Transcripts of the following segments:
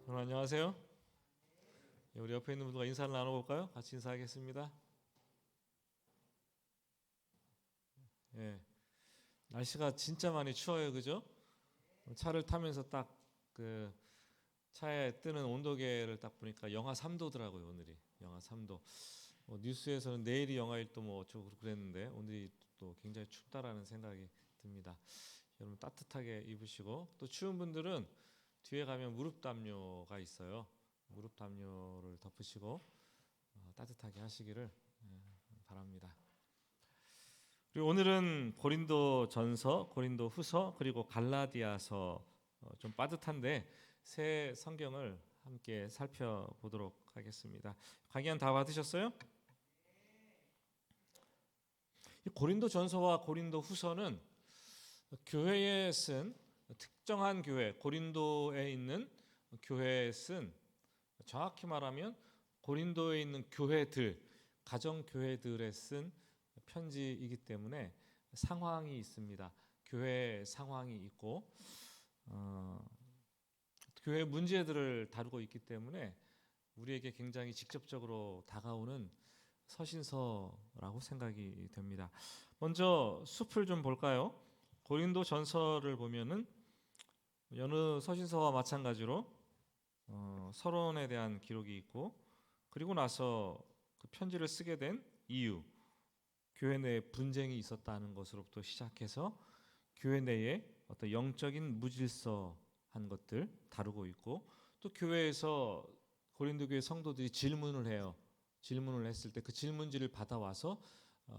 여러분 안녕하세요. 우리 옆에 있는 분들과 인사를 나눠볼까요? 같이 인사하겠습니다. 예, 날씨가 진짜 많이 추워요, 그죠? 차를 타면서 딱 그 차에 뜨는 온도계를 딱 보니까 영하 3도더라고요. 오늘이 영하 3도. 뉴스에서는 내일이 영하 1도 뭐 어쩌고 그랬는데 오늘이 또 굉장히 춥다라는 생각이 듭니다. 여러분 따뜻하게 입으시고, 또 추운 분들은 뒤에 가면 무릎 담요가 있어요. 무릎 담요를 덮으시고 따뜻하게 하시기를 바랍니다. 그리고 오늘은 고린도전서, 고린도후서, 그리고 갈라디아서 좀 빠듯한데 새 성경을 함께 살펴보도록 하겠습니다. 강연 다 받으셨어요? 이 고린도전서와 고린도후서는 교회에 쓴, 특정한 교회, 고린도에 있는 교회에 쓴, 정확히 말하면 고린도에 있는 교회들, 가정 교회들에 쓴 편지이기 때문에 상황이 있습니다. 교회 상황이 있고 교회 문제들을 다루고 있기 때문에 우리에게 굉장히 직접적으로 다가오는 서신서라고 생각이 됩니다. 먼저 숲을 좀 볼까요? 고린도 전서를 보면은 여느 서신서와 마찬가지로 서론에 대한 기록이 있고, 그리고 나서 그 편지를 쓰게 된 이유, 교회 내에 분쟁이 있었다는 것으로부터 시작해서 교회 내에 어떤 영적인 무질서한 것들 다루고 있고, 또 교회에서 고린도 교회 성도들이 질문을 해요. 질문을 했을 때 그 질문지를 받아와서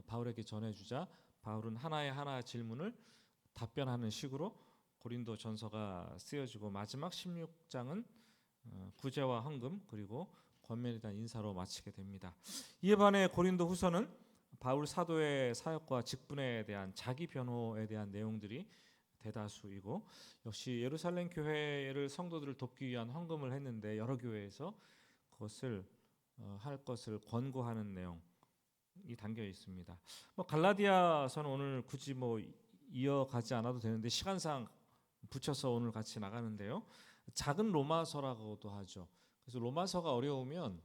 바울에게 전해주자 바울은 하나 질문을 답변하는 식으로 고린도 전서가 쓰여지고, 마지막 16장은 구제와 헌금 그리고 권면에 대한 인사로 마치게 됩니다. 이에 반해 고린도 후서는 바울 사도의 사역과 직분에 대한 자기 변호에 대한 내용들이 대다수이고, 역시 예루살렘 교회를 성도들을 돕기 위한 헌금을 했는데 여러 교회에서 그것을 할 것을 권고하는 내용이 담겨 있습니다. 갈라디아서는 오늘 굳이 이어가지 않아도 되는데 시간상 붙여서 오늘 같이 나가는데요. 작은 로마서라고도 하죠. 그래서 로마서가 어려우면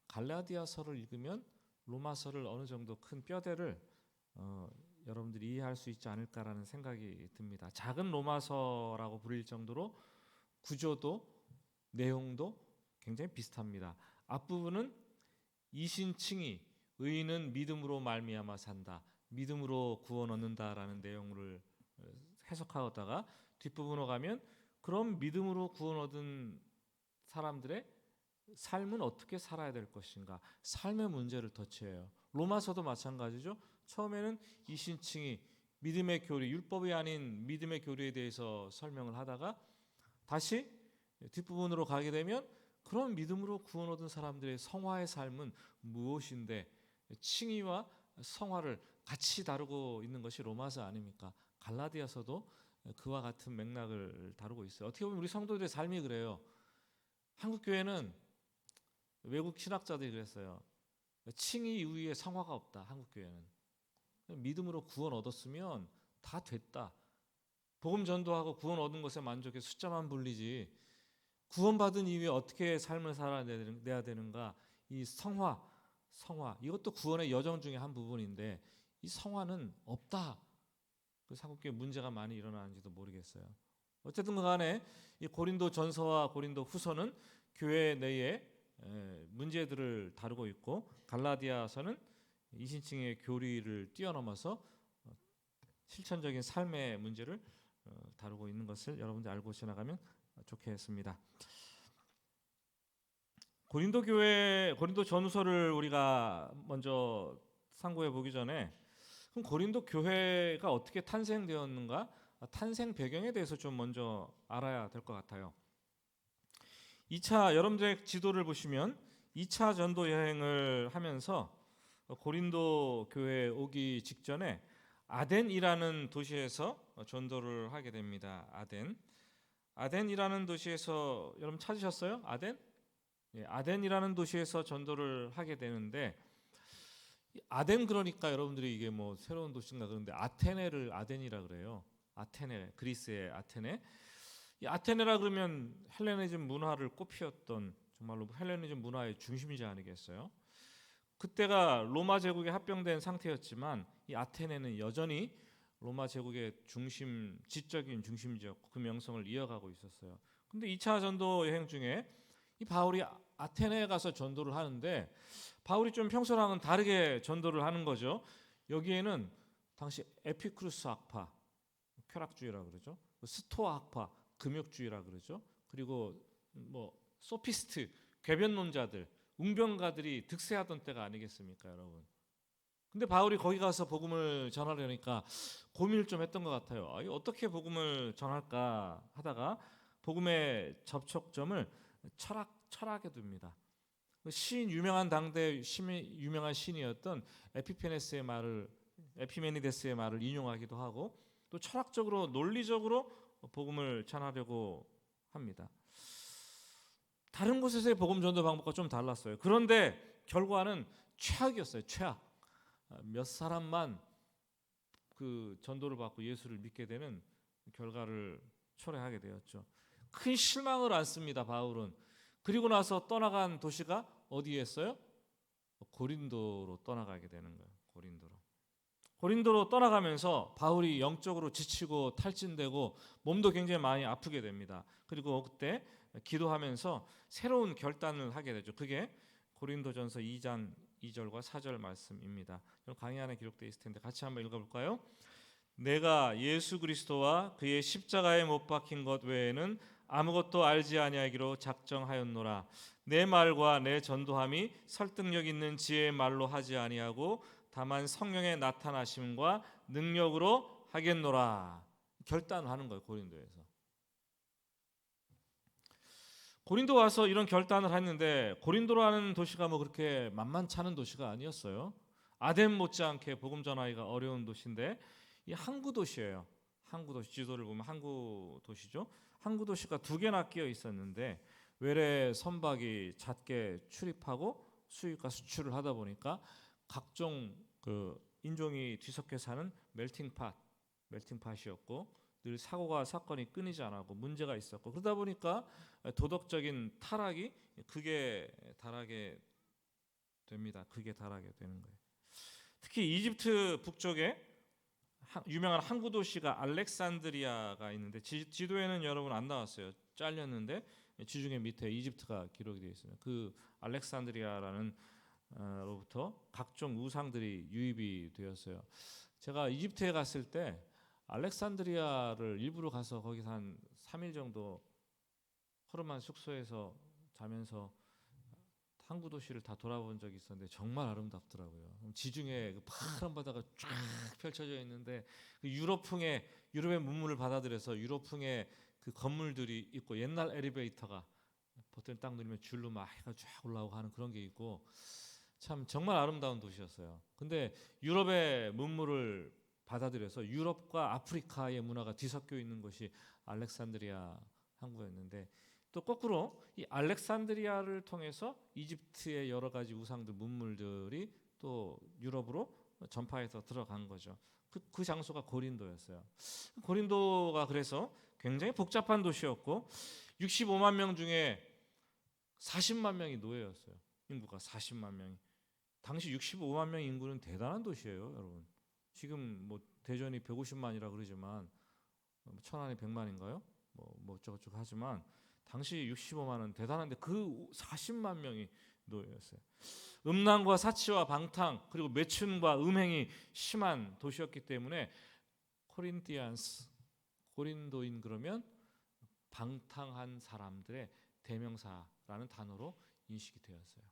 갈라디아서를 읽으면 로마서를 어느 정도 큰 뼈대를 여러분들이 이해할 수 있지 않을까라는 생각이 듭니다. 작은 로마서라고 부릴 정도로 구조도 내용도 굉장히 비슷합니다. 앞부분은 이신칭의 의인은 믿음으로 말미암아 산다, 믿음으로 구원 얻는다라는 내용을 해석하다가 뒷부분으로 가면 그럼 믿음으로 구원 얻은 사람들의 삶은 어떻게 살아야 될 것인가, 삶의 문제를 터치해요. 로마서도 마찬가지죠. 처음에는 이신칭이 믿음의 교리, 율법이 아닌 믿음의 교리에 대해서 설명을 하다가 다시 뒷부분으로 가게 되면 그런 믿음으로 구원 얻은 사람들의 성화의 삶은 무엇인데, 칭의와 성화를 같이 다루고 있는 것이 로마서 아닙니까? 갈라디아서도 그와 같은 맥락을 다루고 있어요. 어떻게 보면 우리 성도들의 삶이 그래요. 한국 교회는 외국 신학자들이 그랬어요. 칭의 이후에 성화가 없다. 한국 교회는 믿음으로 구원 얻었으면 다 됐다. 복음 전도하고 구원 얻은 것에 만족해 숫자만 불리지, 구원받은 이후에 어떻게 삶을 살아내야 되는가, 이 성화 이것도 구원의 여정 중에 한 부분인데 이 성화는 없다. 그래서 한국교회 문제가 많이 일어나는지도 모르겠어요. 어쨌든 간에 이 고린도 전서와 고린도 후서는 교회 내에 문제들을 다루고 있고, 갈라디아서는 이신칭의 교리를 뛰어넘어서 실천적인 삶의 문제를 다루고 있는 것을 여러분들 알고 지나가면 좋겠습니다. 고린도 교회, 고린도 전후서를 우리가 먼저 상고해 보기 전에 그럼 고린도 교회가 어떻게 탄생되었는가, 탄생 배경에 대해서 좀 먼저 알아야 될 것 같아요. 2차 여러분들의 지도를 보시면 2차 전도 여행을 하면서 고린도 교회에 오기 직전에 아덴이라는 도시에서 전도를 하게 됩니다. 아덴이라는 도시에서 여러분 찾으셨어요? 아덴? 예, 아덴이라는 도시에서 전도를 하게 되는데, 아덴 그러니까 여러분들이 이게 새로운 도시인가 그런데 아테네를 아덴이라 그래요. 아테네, 그리스의 아테네. 이 아테네라 그러면 헬레니즘 문화를 꽃피웠던 정말로 헬레니즘 문화의 중심이지 아니겠어요? 그때가 로마 제국에 합병된 상태였지만 이 아테네는 여전히 로마 제국의 중심, 지적인 중심지였고 그 명성을 이어가고 있었어요. 근데 2차 전도 여행 중에 이 바울이 아테네에 가서 전도를 하는데 바울이 좀 평소랑은 다르게 전도를 하는 거죠. 여기에는 당시 에피쿠르스 학파, 쾌락주의라 그러죠. 스토아 학파, 금욕주의라 그러죠. 그리고 뭐 소피스트, 궤변론자들, 웅변가들이 득세하던 때가 아니겠습니까, 여러분? 근데 바울이 거기 가서 복음을 전하려니까 고민을 좀 했던 것 같아요. 어떻게 복음을 전할까 하다가 복음의 접촉점을 철학에 둡니다. 유명한 당대 유명한 시인이었던 에피메니데스의 말을 인용하기도 하고 또 철학적으로 논리적으로 복음을 전하려고 합니다. 다른 곳에서의 복음 전도 방법과 좀 달랐어요. 그런데 결과는 최악이었어요. 최악. 몇 사람만 그 전도를 받고 예수를 믿게 되는 결과를 초래하게 되었죠. 큰 실망을 안습니다, 바울은. 그리고 나서 떠나간 도시가 어디였어요? 고린도로 떠나가게 되는 거예요. 고린도로 떠나가면서 바울이 영적으로 지치고 탈진되고 몸도 굉장히 많이 아프게 됩니다. 그리고 그때 기도하면서 새로운 결단을 하게 되죠. 그게 고린도전서 2장 2절과 4절 말씀입니다. 강의 안에 기록되어 있을 텐데 같이 한번 읽어볼까요? 내가 예수 그리스도와 그의 십자가에 못 박힌 것 외에는 아무것도 알지 아니하기로 작정하였노라. 내 말과 내 전도함이 설득력 있는 지혜의 말로 하지 아니하고 다만 성령의 나타나심과 능력으로 하겠노라. 결단을 하는 거예요. 고린도에서. 고린도 와서 이런 결단을 했는데 고린도라는 도시가 뭐 그렇게 만만찮은 도시가 아니었어요. 아덴 못지않게 복음 전하기가 어려운 도시인데 이 항구 도시예요. 항구 도시 지도를 보면 항구 도시죠. 항구 도시가 두 개나 끼어 있었는데 외래 선박이 잦게 출입하고 수입과 수출을 하다 보니까 각종 그 인종이 뒤섞여 사는 멜팅팟이었고 늘 사건이 끊이지 않았고 문제가 있었고 그러다 보니까 도덕적인 타락이 극에 달하게 됩니다. 극에 달하게 되는 거예요. 특히 이집트 북쪽에 유명한 항구 도시가 알렉산드리아가 있는데 지도에는 여러분 안 나왔어요. 잘렸는데 지중해 밑에 이집트가 기록이 되어 있어요. 그 알렉산드리아라는 로부터 각종 우상들이 유입이 되었어요. 제가 이집트에 갔을 때 알렉산드리아를 일부러 가서 거기서 한 3일 정도 허름한 숙소에서 자면서 항구 도시를 다 돌아본 적이 있었는데 정말 아름답더라고요. 지중해 그 파란 바다가 쫙 펼쳐져 있는데 그 유럽의 문물을 받아들여서 유럽풍의 그 건물들이 있고 옛날 엘리베이터가 버튼 딱 누르면 줄로 막 해가 쫙 올라오고 하는 그런 게 있고 참 정말 아름다운 도시였어요. 근데 유럽의 문물을 받아들여서 유럽과 아프리카의 문화가 뒤섞여 있는 것이 알렉산드리아 항구였는데 또 거꾸로 이 알렉산드리아를 통해서 이집트의 여러 가지 우상들 문물들이 또 유럽으로 전파해서 들어간 거죠. 그 장소가 고린도였어요. 고린도가 그래서 굉장히 복잡한 도시였고 65만 명 중에 40만 명이 노예였어요. 인구가 40만 명이. 당시 65만 명 인구는 대단한 도시예요, 여러분. 지금 뭐 대전이 150만이라 그러지만 천안이 100만인가요? 뭐 어쩌고저쩌고 하지만 당시 65만은 대단한데 그 40만 명이 노예였어요. 음란과 사치와 방탕 그리고 매춘과 음행이 심한 도시였기 때문에 고린도인 그러면 방탕한 사람들의 대명사라는 단어로 인식이 되었어요.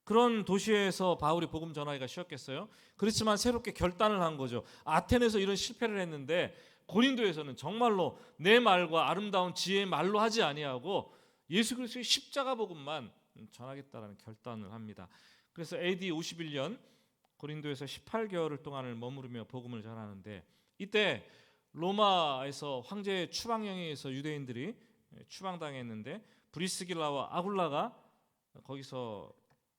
그런 도시에서 바울이 복음 전하기가 쉬웠겠어요? 그렇지만 새롭게 결단을 한 거죠. 아텐에서 이런 실패를 했는데 고린도에서는 정말로 내 말과 아름다운 지혜의 말로 하지 아니하고 예수 그리스도의 십자가 복음만 전하겠다라는 결단을 합니다. 그래서 AD 51년 고린도에서 18개월 동안을 머무르며 복음을 전하는데 이때 로마에서 황제의 추방령에 의해서 유대인들이 추방당했는데 브리스길라와 아굴라가 거기서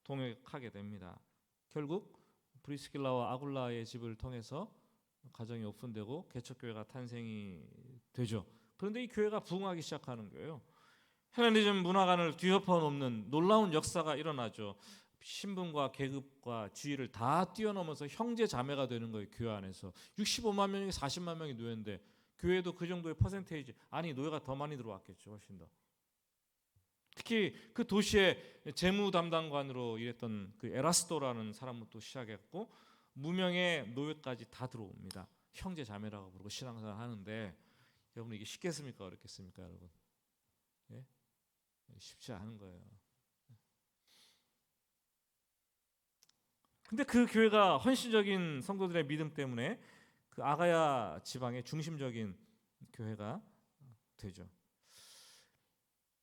동역하게 됩니다. 결국 브리스길라와 아굴라의 집을 통해서 가정이 오픈되고 개척교회가 탄생이 되죠. 그런데 이 교회가 부흥하기 시작하는 거예요. 헬레니즘 문화관을 뒤엎어 놓는 놀라운 역사가 일어나죠. 신분과 계급과 지위를 다 뛰어넘어서 형제 자매가 되는 거예요. 교회 안에서 65만 명이 40만 명이 노예인데 교회도 그 정도의 퍼센테이지, 아니 노예가 더 많이 들어왔겠죠. 훨씬 더. 특히 그 도시의 재무 담당관으로 일했던 그 에라스도라는 사람부터 시작했고 무명의 노예까지 다 들어옵니다. 형제 자매라고 부르고 신앙생활 하는데 여러분 이게 쉽겠습니까? 어렵겠습니까, 여러분? 예? 쉽지 않은 거예요. 근데 그 교회가 헌신적인 성도들의 믿음 때문에 그 아가야 지방의 중심적인 교회가 되죠.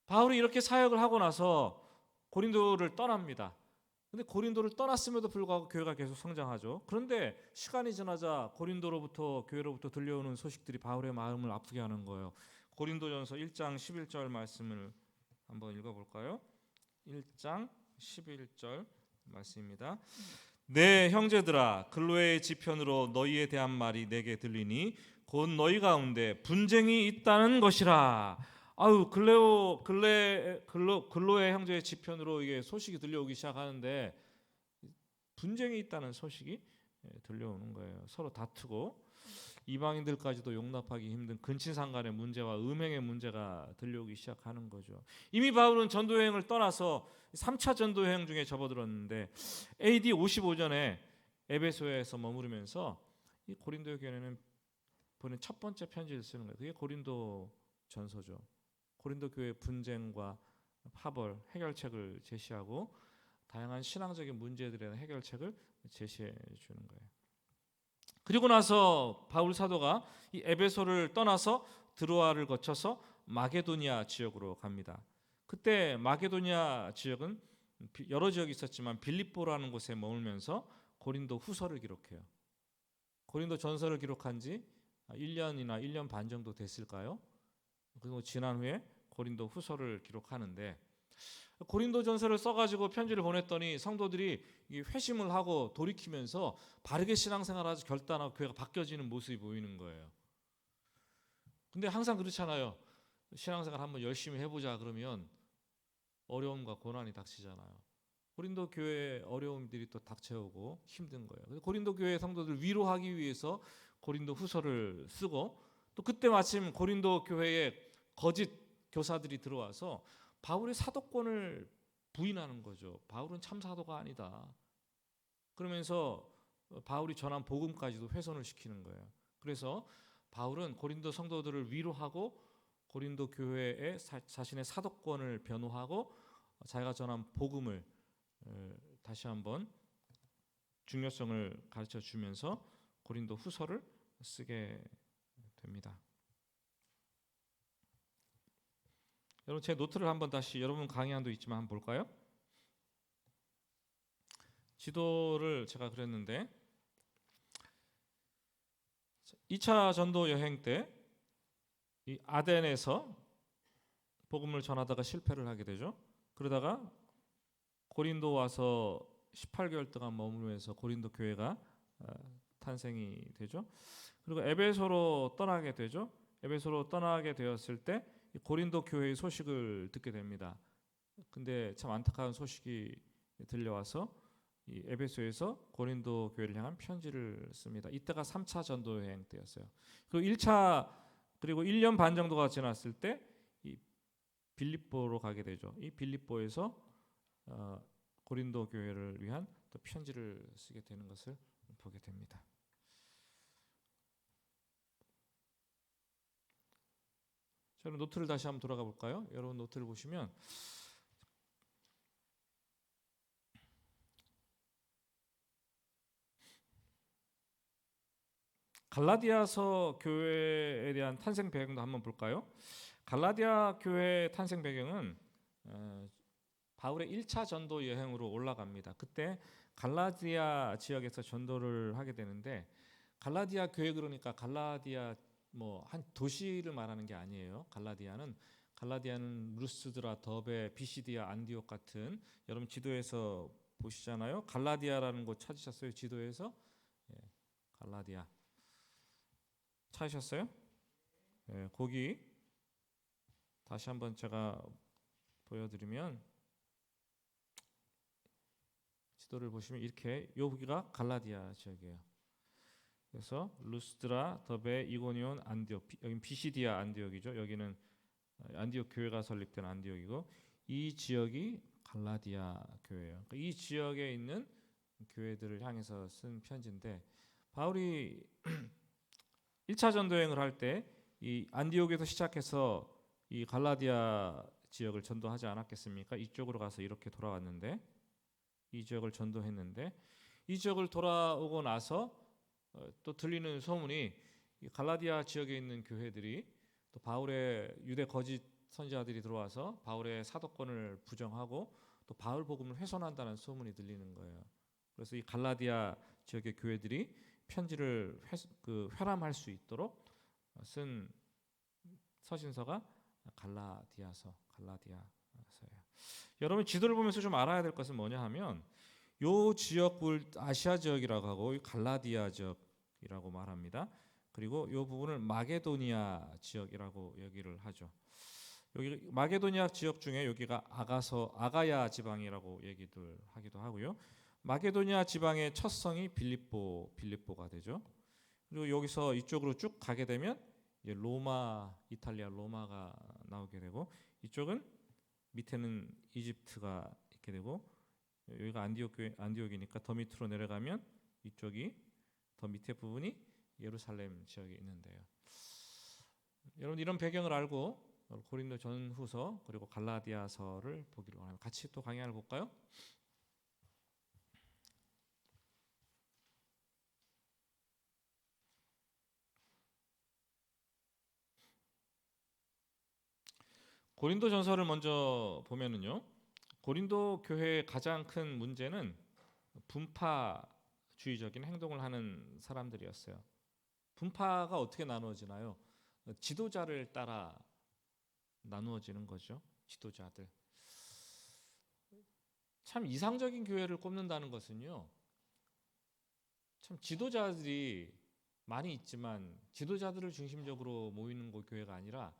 바울이 이렇게 사역을 하고 나서 고린도를 떠납니다. 근데 고린도를 떠났음에도 불구하고 교회가 계속 성장하죠. 그런데 시간이 지나자 고린도로부터 교회로부터 들려오는 소식들이 바울의 마음을 아프게 하는 거예요. 고린도전서 1장 11절 말씀을 한번 읽어볼까요? 1장 11절 말씀입니다. 내 형제들아, 글로의 지편으로 너희에 대한 말이 내게 들리니 곧 너희 가운데 분쟁이 있다는 것이라. 아유, 글로의 형제의 지편으로 이게 소식이 들려오기 시작하는데 분쟁이 있다는 소식이 들려오는 거예요. 서로 다투고 이방인들까지도 용납하기 힘든 근친상간의 문제와 음행의 문제가 들려오기 시작하는 거죠. 이미 바울은 전도여행을 떠나서 3차 전도여행 중에 접어들었는데 AD 55전에 에베소에서 머무르면서 이 고린도 교회는 보낸 첫 번째 편지를 쓰는 거예요. 그게 고린도 전서죠. 고린도 교회의 분쟁과 파벌, 해결책을 제시하고 다양한 신앙적인 문제들에 대한 해결책을 제시해 주는 거예요. 그리고 나서 바울 사도가 이 에베소를 떠나서 드로아를 거쳐서 마게도니아 지역으로 갑니다. 그때 마게도니아 지역은 여러 지역이 있었지만 빌립보라는 곳에 머물면서 고린도 후서를 기록해요. 고린도 전서를 기록한 지 1년이나 1년 반 정도 됐을까요? 그리고 지난 후에 고린도 후서를 기록하는데 고린도 전서를 써가지고 편지를 보냈더니 성도들이 회심을 하고 돌이키면서 바르게 신앙생활하자 결단하고 교회가 바뀌어지는 모습이 보이는 거예요. 근데 항상 그렇잖아요. 신앙생활 한번 열심히 해보자 그러면 어려움과 고난이 닥치잖아요. 고린도 교회에 어려움들이 또 닥쳐오고 힘든 거예요. 그래서 고린도 교회 성도들 위로하기 위해서 고린도 후서를 쓰고 또 그때 마침 고린도 교회에 거짓 교사들이 들어와서 바울의 사도권을 부인하는 거죠. 바울은 참 사도가 아니다. 그러면서 바울이 전한 복음까지도 훼손을 시키는 거예요. 그래서 바울은 고린도 성도들을 위로하고 고린도 교회에 자신의 사도권을 변호하고 자기가 전한 복음을 다시 한번 중요성을 가르쳐 주면서 고린도 후서를 쓰게 됩니다. 여러분 제 노트를 한번 다시 여러분 강의안도 있지만 한번 볼까요? 지도를 제가 그렸는데 2차 전도 여행 때 이 아덴에서 복음을 전하다가 실패를 하게 되죠. 그러다가 고린도 와서 18개월 동안 머무르면서 고린도 교회가 탄생이 되죠. 그리고 에베소로 떠나게 되죠. 에베소로 떠나게 되었을 때 고린도 교회의 소식을 듣게 됩니다. 근데 참 안타까운 소식이 들려와서 이 에베소에서 고린도 교회를 향한 편지를 씁니다. 이때가 3차 전도 여행 때였어요. 그리고 1차 그리고 1년 반 정도가 지났을 때 이 빌립보로 가게 되죠. 이 빌립보에서 고린도 교회를 위한 또 편지를 쓰게 되는 것을 보게 됩니다. 저는 노트를 다시 한번 돌아가 볼까요? 여러분 노트를 보시면 갈라디아서 교회에 대한 탄생 배경도 한번 볼까요? 갈라디아 교회 탄생 배경은 바울의 1차 전도 여행으로 올라갑니다. 그때 갈라디아 지역에서 전도를 하게 되는데 갈라디아 교회 그러니까 갈라디아 뭐 한 도시를 말하는 게 아니에요. 갈라디아는 루스드라, 더베, 비시디아, 안디옥 같은 여러분 지도에서 보시잖아요. 갈라디아라는 곳 찾으셨어요? 지도에서? 예, 갈라디아 찾으셨어요? 예, 거기 다시 한번 제가 보여드리면 지도를 보시면 이렇게 여기가 갈라디아 지역이에요. 그래서 루스드라, 더베, 이고니온, 안디옥, 여기는 비시디아 안디옥이죠. 여기는 안디옥 교회가 설립된 안디옥이고 이 지역이 갈라디아 교회예요. 그러니까 이 지역에 있는 교회들을 향해서 쓴 편지인데 바울이 1차 전도 여행을 할 때 이 안디옥에서 시작해서 이 갈라디아 지역을 전도하지 않았겠습니까? 이쪽으로 가서 이렇게 돌아왔는데 이 지역을 전도했는데 이 지역을 돌아오고 나서 또 들리는 소문이 이 갈라디아 지역에 있는 교회들이 또 바울의 유대 거짓 선지자들이 들어와서 바울의 사도권을 부정하고 또 바울 복음을 훼손한다는 소문이 들리는 거예요. 그래서 이 갈라디아 지역의 교회들이 편지를 회람할 수 있도록 쓴 서신서가 갈라디아서예요. 여러분 지도를 보면서 좀 알아야 될 것은 뭐냐 하면 요 지역을 아시아 지역이라고 하고 갈라디아 지역이라고 말합니다. 그리고 요 부분을 마게도니아 지역이라고 얘기를 하죠. 여기 마게도니아 지역 중에 여기가 아가야 지방이라고 얘기들 하기도 하고요. 마게도니아 지방의 첫 성이 빌립보가 되죠. 그리고 여기서 이쪽으로 쭉 가게 되면 이제 이탈리아 로마가 나오게 되고 이쪽은 밑에는 이집트가 있게 되고 여기가 안디옥이니까 더 밑으로 내려가면 이쪽이 더 밑에 부분이 예루살렘 지역에 있는데요. 여러분 이런 배경을 알고 고린도 전후서 그리고 갈라디아서를 보기로 합니다. 같이 또 강의를 볼까요? 고린도 전서를 먼저 보면은요. 고린도 교회의 가장 큰 문제는 분파주의적인 행동을 하는 사람들이었어요. 분파가 어떻게 나누어지나요? 지도자를 따라 나누어지는 거죠. 지도자들. 참 이상적인 교회를 꼽는다는 것은요. 참 지도자들이 많이 있지만 지도자들을 중심적으로 모이는 교회가 아니라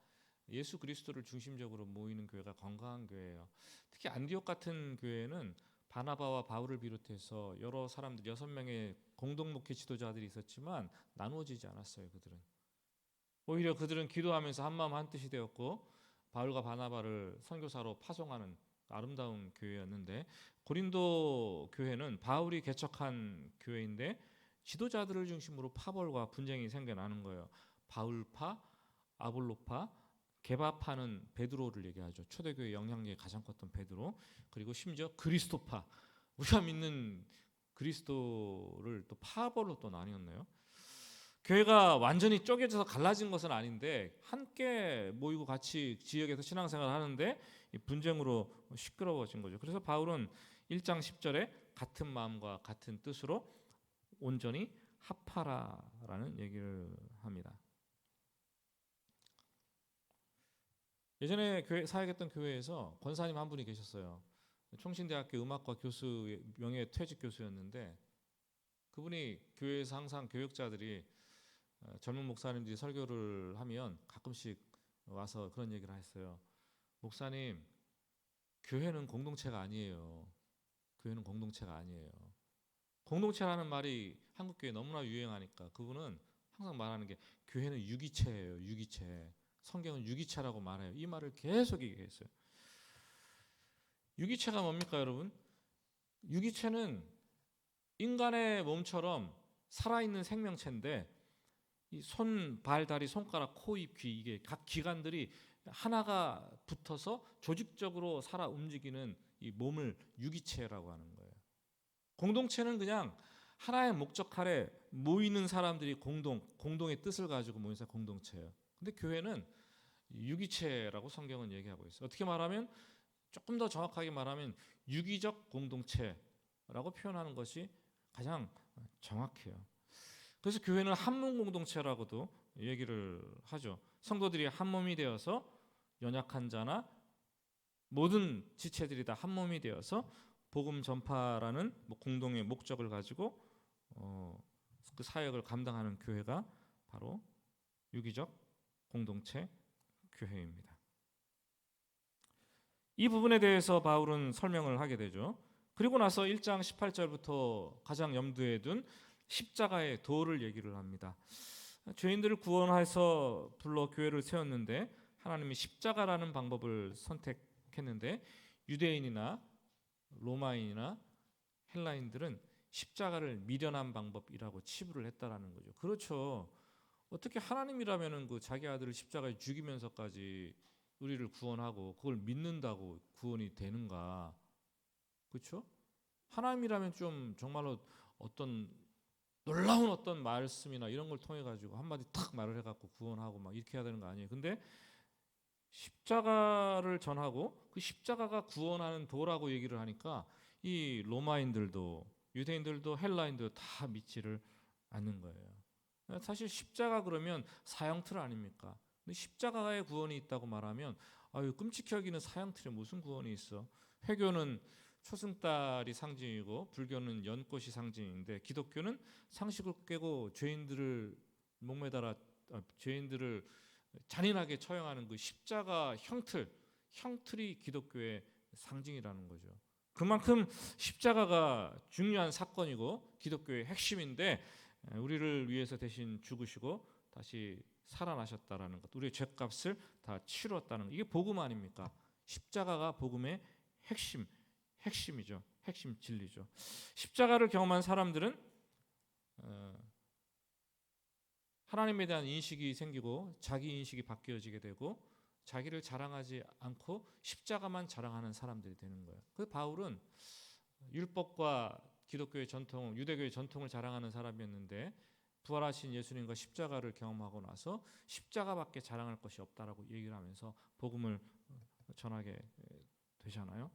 예수 그리스도를 중심적으로 모이는 교회가 건강한 교회예요. 특히 안디옥 같은 교회는 바나바와 바울을 비롯해서 여러 사람들 6명의 공동 목회 지도자들이 있었지만 나누어지지 않았어요. 그들은 오히려 그들은 기도하면서 한마음 한뜻이 되었고 바울과 바나바를 선교사로 파송하는 아름다운 교회였는데 고린도 교회는 바울이 개척한 교회인데 지도자들을 중심으로 파벌과 분쟁이 생겨나는 거예요. 바울파, 아볼로파, 개바파는 베드로를 얘기하죠. 초대교회 영향력이 가장 컸던 베드로. 그리고 심지어 그리스도파, 우리가 믿는 그리스도를 또 파벌로 또 나뉘었네요. 교회가 완전히 쪼개져서 갈라진 것은 아닌데 함께 모이고 같이 지역에서 신앙생활을 하는데 분쟁으로 시끄러워진 거죠. 그래서 바울은 1장 10절에 같은 마음과 같은 뜻으로 온전히 합하라라는 얘기를 합니다. 예전에 사역했던 교회에서 권사님 한 분이 계셨어요. 총신대학교 음악과 교수 명예 퇴직 교수였는데 그분이 교회에서 항상 교역자들이 젊은 목사님들이 설교를 하면 가끔씩 와서 그런 얘기를 했어요. 목사님, 교회는 공동체가 아니에요. 교회는 공동체가 아니에요. 공동체라는 말이 한국 교회에 너무나 유행하니까 그분은 항상 말하는 게 교회는 유기체예요. 유기체. 성경은 유기체라고 말해요. 이 말을 계속 얘기했어요. 유기체가 뭡니까, 여러분? 유기체는 인간의 몸처럼 살아있는 생명체인데 이 손, 발, 다리, 손가락, 코, 입, 귀 이게 각 기관들이 하나가 붙어서 조직적으로 살아 움직이는 이 몸을 유기체라고 하는 거예요. 공동체는 그냥 하나의 목적 아래 모이는 사람들이 공동의 뜻을 가지고 모인 공동체예요. 근데 교회는 유기체라고 성경은 얘기하고 있어요. 어떻게 말하면 조금 더 정확하게 말하면 유기적 공동체라고 표현하는 것이 가장 정확해요. 그래서 교회는 한몸 공동체라고도 얘기를 하죠. 성도들이 한 몸이 되어서 연약한 자나 모든 지체들이 다 한 몸이 되어서 복음 전파라는 공동의 목적을 가지고 그 사역을 감당하는 교회가 바로 유기적 공동체 교회입니다. 이 부분에 대해서 바울은 설명을 하게 되죠. 그리고 나서 1장 18절부터 가장 염두에 둔 십자가의 도를 얘기를 합니다. 죄인들을 구원해서 불러 교회를 세웠는데 하나님이 십자가라는 방법을 선택했는데 유대인이나 로마인이나 헬라인들은 십자가를 미련한 방법이라고 치부를 했다라는 거죠. 그렇죠. 어떻게 하나님이라면은 그 자기 아들을 십자가에 죽이면서까지 우리를 구원하고 그걸 믿는다고 구원이 되는가? 그렇죠? 하나님이라면 좀 정말로 어떤 놀라운 어떤 말씀이나 이런 걸 통해 가지고 한마디 탁 말을 해갖고 구원하고 막 이렇게 해야 되는 거 아니에요. 근데 십자가를 전하고 그 십자가가 구원하는 도라고 얘기를 하니까 이 로마인들도 유대인들도 헬라인들도 다 믿지를 않는 거예요. 사실 십자가 그러면 사형틀 아닙니까? 근데 십자가에 구원이 있다고 말하면 아유 끔찍해 여기는 사형틀에 무슨 구원이 있어? 회교는 초승달이 상징이고 불교는 연꽃이 상징인데 기독교는 상식을 깨고 죄인들을 목매달아 죄인들을 잔인하게 처형하는 그 십자가 형틀이 기독교의 상징이라는 거죠. 그만큼 십자가가 중요한 사건이고 기독교의 핵심인데 우리를 위해서 대신 죽으시고 다시 살아나셨다라는 것, 우리의 죄값을 다 치루었다는 것, 이게 복음 아닙니까? 십자가가 복음의 핵심이죠. 핵심 진리죠. 십자가를 경험한 사람들은 하나님에 대한 인식이 생기고 자기 인식이 바뀌어지게 되고 자기를 자랑하지 않고 십자가만 자랑하는 사람들이 되는 거예요. 그 바울은 율법과 기독교의 전통, 유대교의 전통을 자랑하는 사람이었는데 부활하신 예수님과 십자가를 경험하고 나서 십자가밖에 자랑할 것이 없다라고 얘기를 하면서 복음을 전하게 되잖아요.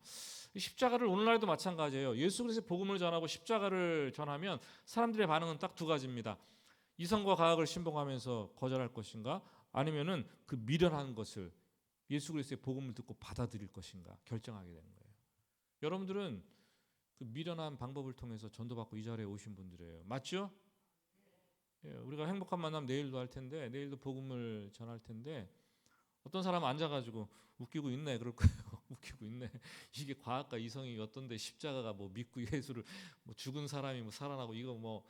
십자가를 오늘날도 마찬가지예요. 예수 그리스도의 복음을 전하고 십자가를 전하면 사람들의 반응은 딱 두 가지입니다. 이성과 과학을 신봉하면서 거절할 것인가, 아니면은 그 미련한 것을 예수 그리스도의 복음을 듣고 받아들일 것인가 결정하게 되는 거예요. 여러분들은 그 미련한 방법을 통해서 전도받고 이 자리에 오신 분들이에요. 맞죠? 예, 우리가 행복한 만남 내일도 할 텐데 내일도 복음을 전할 텐데 어떤 사람 앉아가지고 웃기고 있네 그럴 거예요. 웃기고 있네. 이게 과학과 이성이 어떤데 십자가가 뭐 믿고 예수를 뭐 죽은 사람이 뭐 살아나고 이거 뭐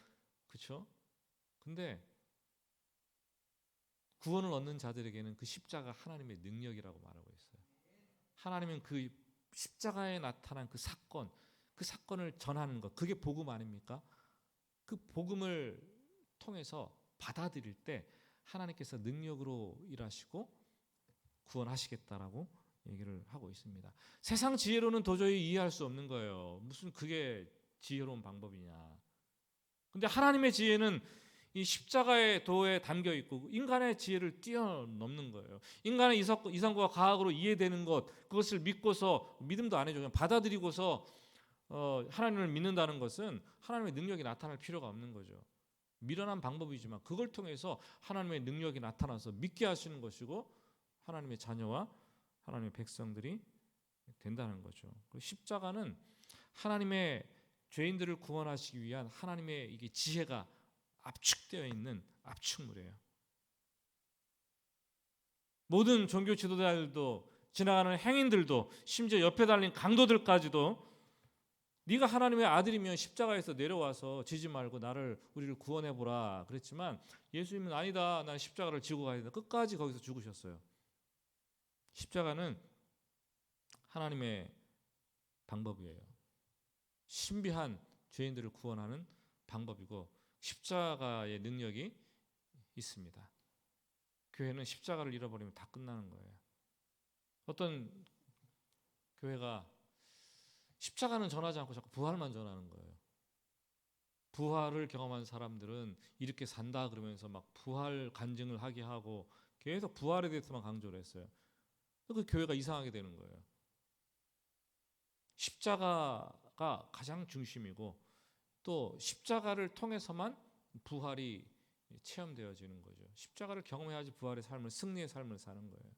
그렇죠? 근데 구원을 얻는 자들에게는 그 십자가 하나님의 능력이라고 말하고 있어요. 하나님은 그 십자가에 나타난 그 사건을 전하는 것, 그게 복음 아닙니까? 그 복음을 통해서 받아들일 때 하나님께서 능력으로 일하시고 구원하시겠다라고 얘기를 하고 있습니다. 세상 지혜로는 도저히 이해할 수 없는 거예요. 무슨 그게 지혜로운 방법이냐. 근데 하나님의 지혜는 이 십자가의 도에 담겨 있고 인간의 지혜를 뛰어넘는 거예요. 인간의 이성과 과학으로 이해되는 것, 그것을 믿고서 믿음도 안 해줘 그냥 받아들이고서 하나님을 믿는다는 것은 하나님의 능력이 나타날 필요가 없는 거죠. 미련한 방법이지만 그걸 통해서 하나님의 능력이 나타나서 믿게 하시는 것이고 하나님의 자녀와 하나님의 백성들이 된다는 거죠. 십자가는 하나님의 죄인들을 구원하시기 위한 하나님의 이게 지혜가 압축되어 있는 압축물이에요. 모든 종교 지도자들도 지나가는 행인들도 심지어 옆에 달린 강도들까지도 네가 하나님의 아들이면 십자가에서 내려와서 지지 말고 우리를 구원해 보라 그랬지만 예수님은 아니다. 난 십자가를 지고 가야 된다. 끝까지 거기서 죽으셨어요. 십자가는 하나님의 방법이에요. 신비한 죄인들을 구원하는 방법이고 십자가의 능력이 있습니다. 교회는 십자가를 잃어버리면 다 끝나는 거예요. 어떤 교회가 십자가는 전하지 않고 자꾸 부활만 전하는 거예요. 부활을 경험한 사람들은 이렇게 산다 그러면서 막 부활 간증을 하게 하고 계속 부활에 대해서만 강조를 했어요. 그 교회가 이상하게 되는 거예요. 십자가가 가장 중심이고 또 십자가를 통해서만 부활이 체험되어지는 거죠. 십자가를 경험해야지 부활의 삶을, 승리의 삶을 사는 거예요.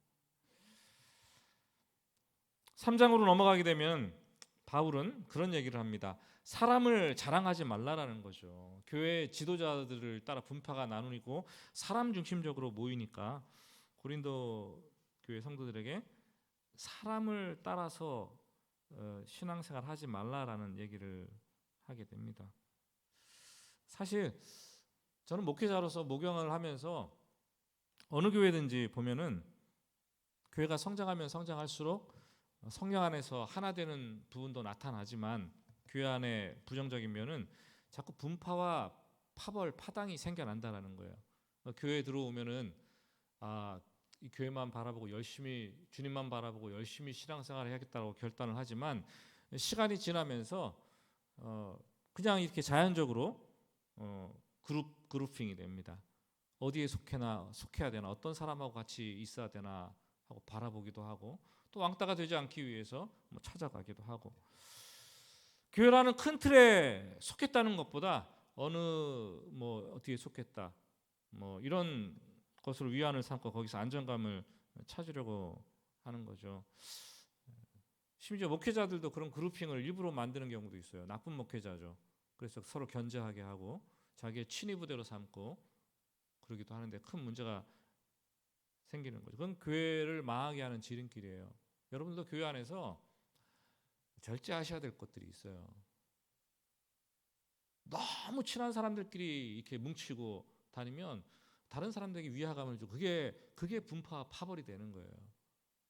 3장으로 넘어가게 되면 바울은 그런 얘기를 합니다. 사람을 자랑하지 말라라는 거죠. 교회 지도자들을 따라 분파가 나누고 사람 중심적으로 모이니까 고린도 교회 성도들에게 사람을 따라서 신앙생활 하지 말라라는 얘기를 하게 됩니다. 사실 저는 목회자로서 목양을 하면서 어느 교회든지 보면은 교회가 성장하면 성장할수록 성령 안에서 하나 되는 부분도 나타나지만 교회 안에 부정적인 면은 자꾸 분파와 파벌, 파당이 생겨난다라는 거예요. 교회에 들어오면은 이 교회만 바라보고 열심히 주님만 바라보고 열심히 신앙생활을 해야겠다고 결단을 하지만 시간이 지나면서 그냥 이렇게 자연적으로 그룹핑이 됩니다. 어디에 속해야 되나, 어떤 사람하고 같이 있어야 되나 하고 바라보기도 하고 또 왕따가 되지 않기 위해서 찾아가기도 하고 교회라는 큰 틀에 속했다는 것보다 어느 어디에 속했다 이런 것으로 위안을 삼고 거기서 안정감을 찾으려고 하는 거죠. 심지어 목회자들도 그런 그룹핑을 일부러 만드는 경우도 있어요. 나쁜 목회자죠. 그래서 서로 견제하게 하고 자기의 친위 부대로 삼고 그러기도 하는데 큰 문제가 생기는 거죠. 그건 교회를 망하게 하는 지름길이에요. 여러분도 교회 안에서 절제하셔야 될 것들이 있어요. 너무 친한 사람들끼리 이렇게 뭉치고 다니면 다른 사람들에게 위화감을 주고 그게 분파 파벌이 되는 거예요.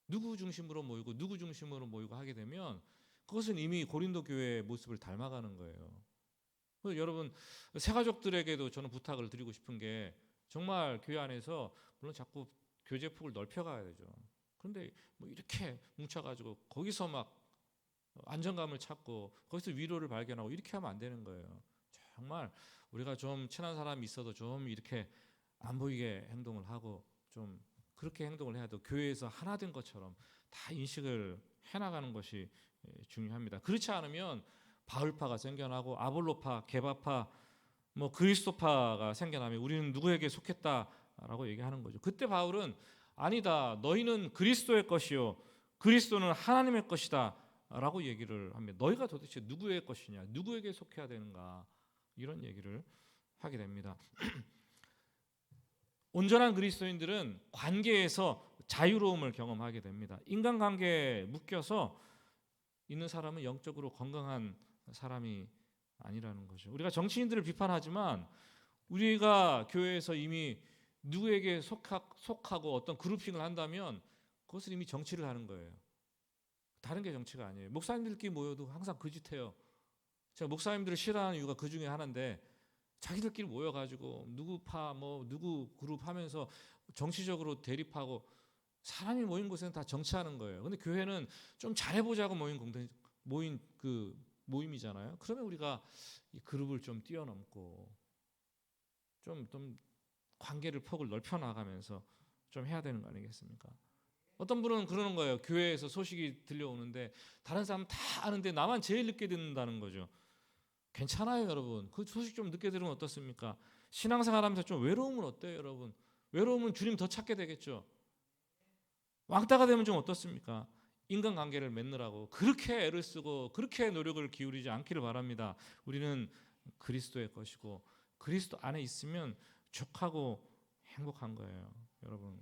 누구 중심으로 모이고 누구 중심으로 모이고 하게 되면 그것은 이미 고린도 교회의 모습을 닮아가는 거예요. 그래서 여러분 새가족들에게도 저는 부탁을 드리고 싶은 게 정말 교회 안에서 물론 자꾸 교제폭을 넓혀가야 되죠. 그런데 이렇게 뭉쳐가지고 거기서 막 안정감을 찾고 거기서 위로를 발견하고 이렇게 하면 안 되는 거예요. 정말 우리가 좀 친한 사람이 있어도 좀 이렇게 안 보이게 행동을 하고 좀 그렇게 행동을 해야 돼. 교회에서 하나 된 것처럼 다 인식을 해나가는 것이 중요합니다. 그렇지 않으면 바울파가 생겨나고 아볼로파, 게바파, 그리스도파가 생겨나면 우리는 누구에게 속했다라고 얘기하는 거죠. 그때 바울은 아니다. 너희는 그리스도의 것이요 그리스도는 하나님의 것이다 라고 얘기를 합니다. 너희가 도대체 누구의 것이냐, 누구에게 속해야 되는가 이런 얘기를 하게 됩니다. 온전한 그리스도인들은 관계에서 자유로움을 경험하게 됩니다. 인간관계에 묶여서 있는 사람은 영적으로 건강한 사람이 아니라는 거죠. 우리가 정치인들을 비판하지만 우리가 교회에서 이미 누구에게 속하고 어떤 그룹핑을 한다면 그것은 이미 정치를 하는 거예요. 다른 게 정치가 아니에요. 목사님들끼리 모여도 항상 그 짓 해요. 제가 목사님들을 싫어하는 이유가 그 중에 하나인데 자기들끼리 모여가지고 누구 파 누구 그룹 하면서 정치적으로 대립하고 사람이 모인 곳에는 다 정치하는 거예요. 근데 교회는 좀 잘해보자고 모인 그 모임이잖아요. 그러면 우리가 이 그룹을 좀 뛰어넘고 좀 관계를 폭을 넓혀 나가면서 좀 해야 되는 거 아니겠습니까? 어떤 분은 그러는 거예요. 교회에서 소식이 들려오는데 다른 사람 다 아는데 나만 제일 늦게 듣는다는 거죠. 괜찮아요, 여러분. 그 소식 좀 늦게 들으면 어떻습니까? 신앙생활하면서 좀 외로움은 어때요, 여러분? 외로움은 주님 더 찾게 되겠죠. 왕따가 되면 좀 어떻습니까? 인간관계를 맺느라고 그렇게 애를 쓰고 그렇게 노력을 기울이지 않기를 바랍니다. 우리는 그리스도의 것이고 그리스도 안에 있으면 족하고 행복한 거예요, 여러분.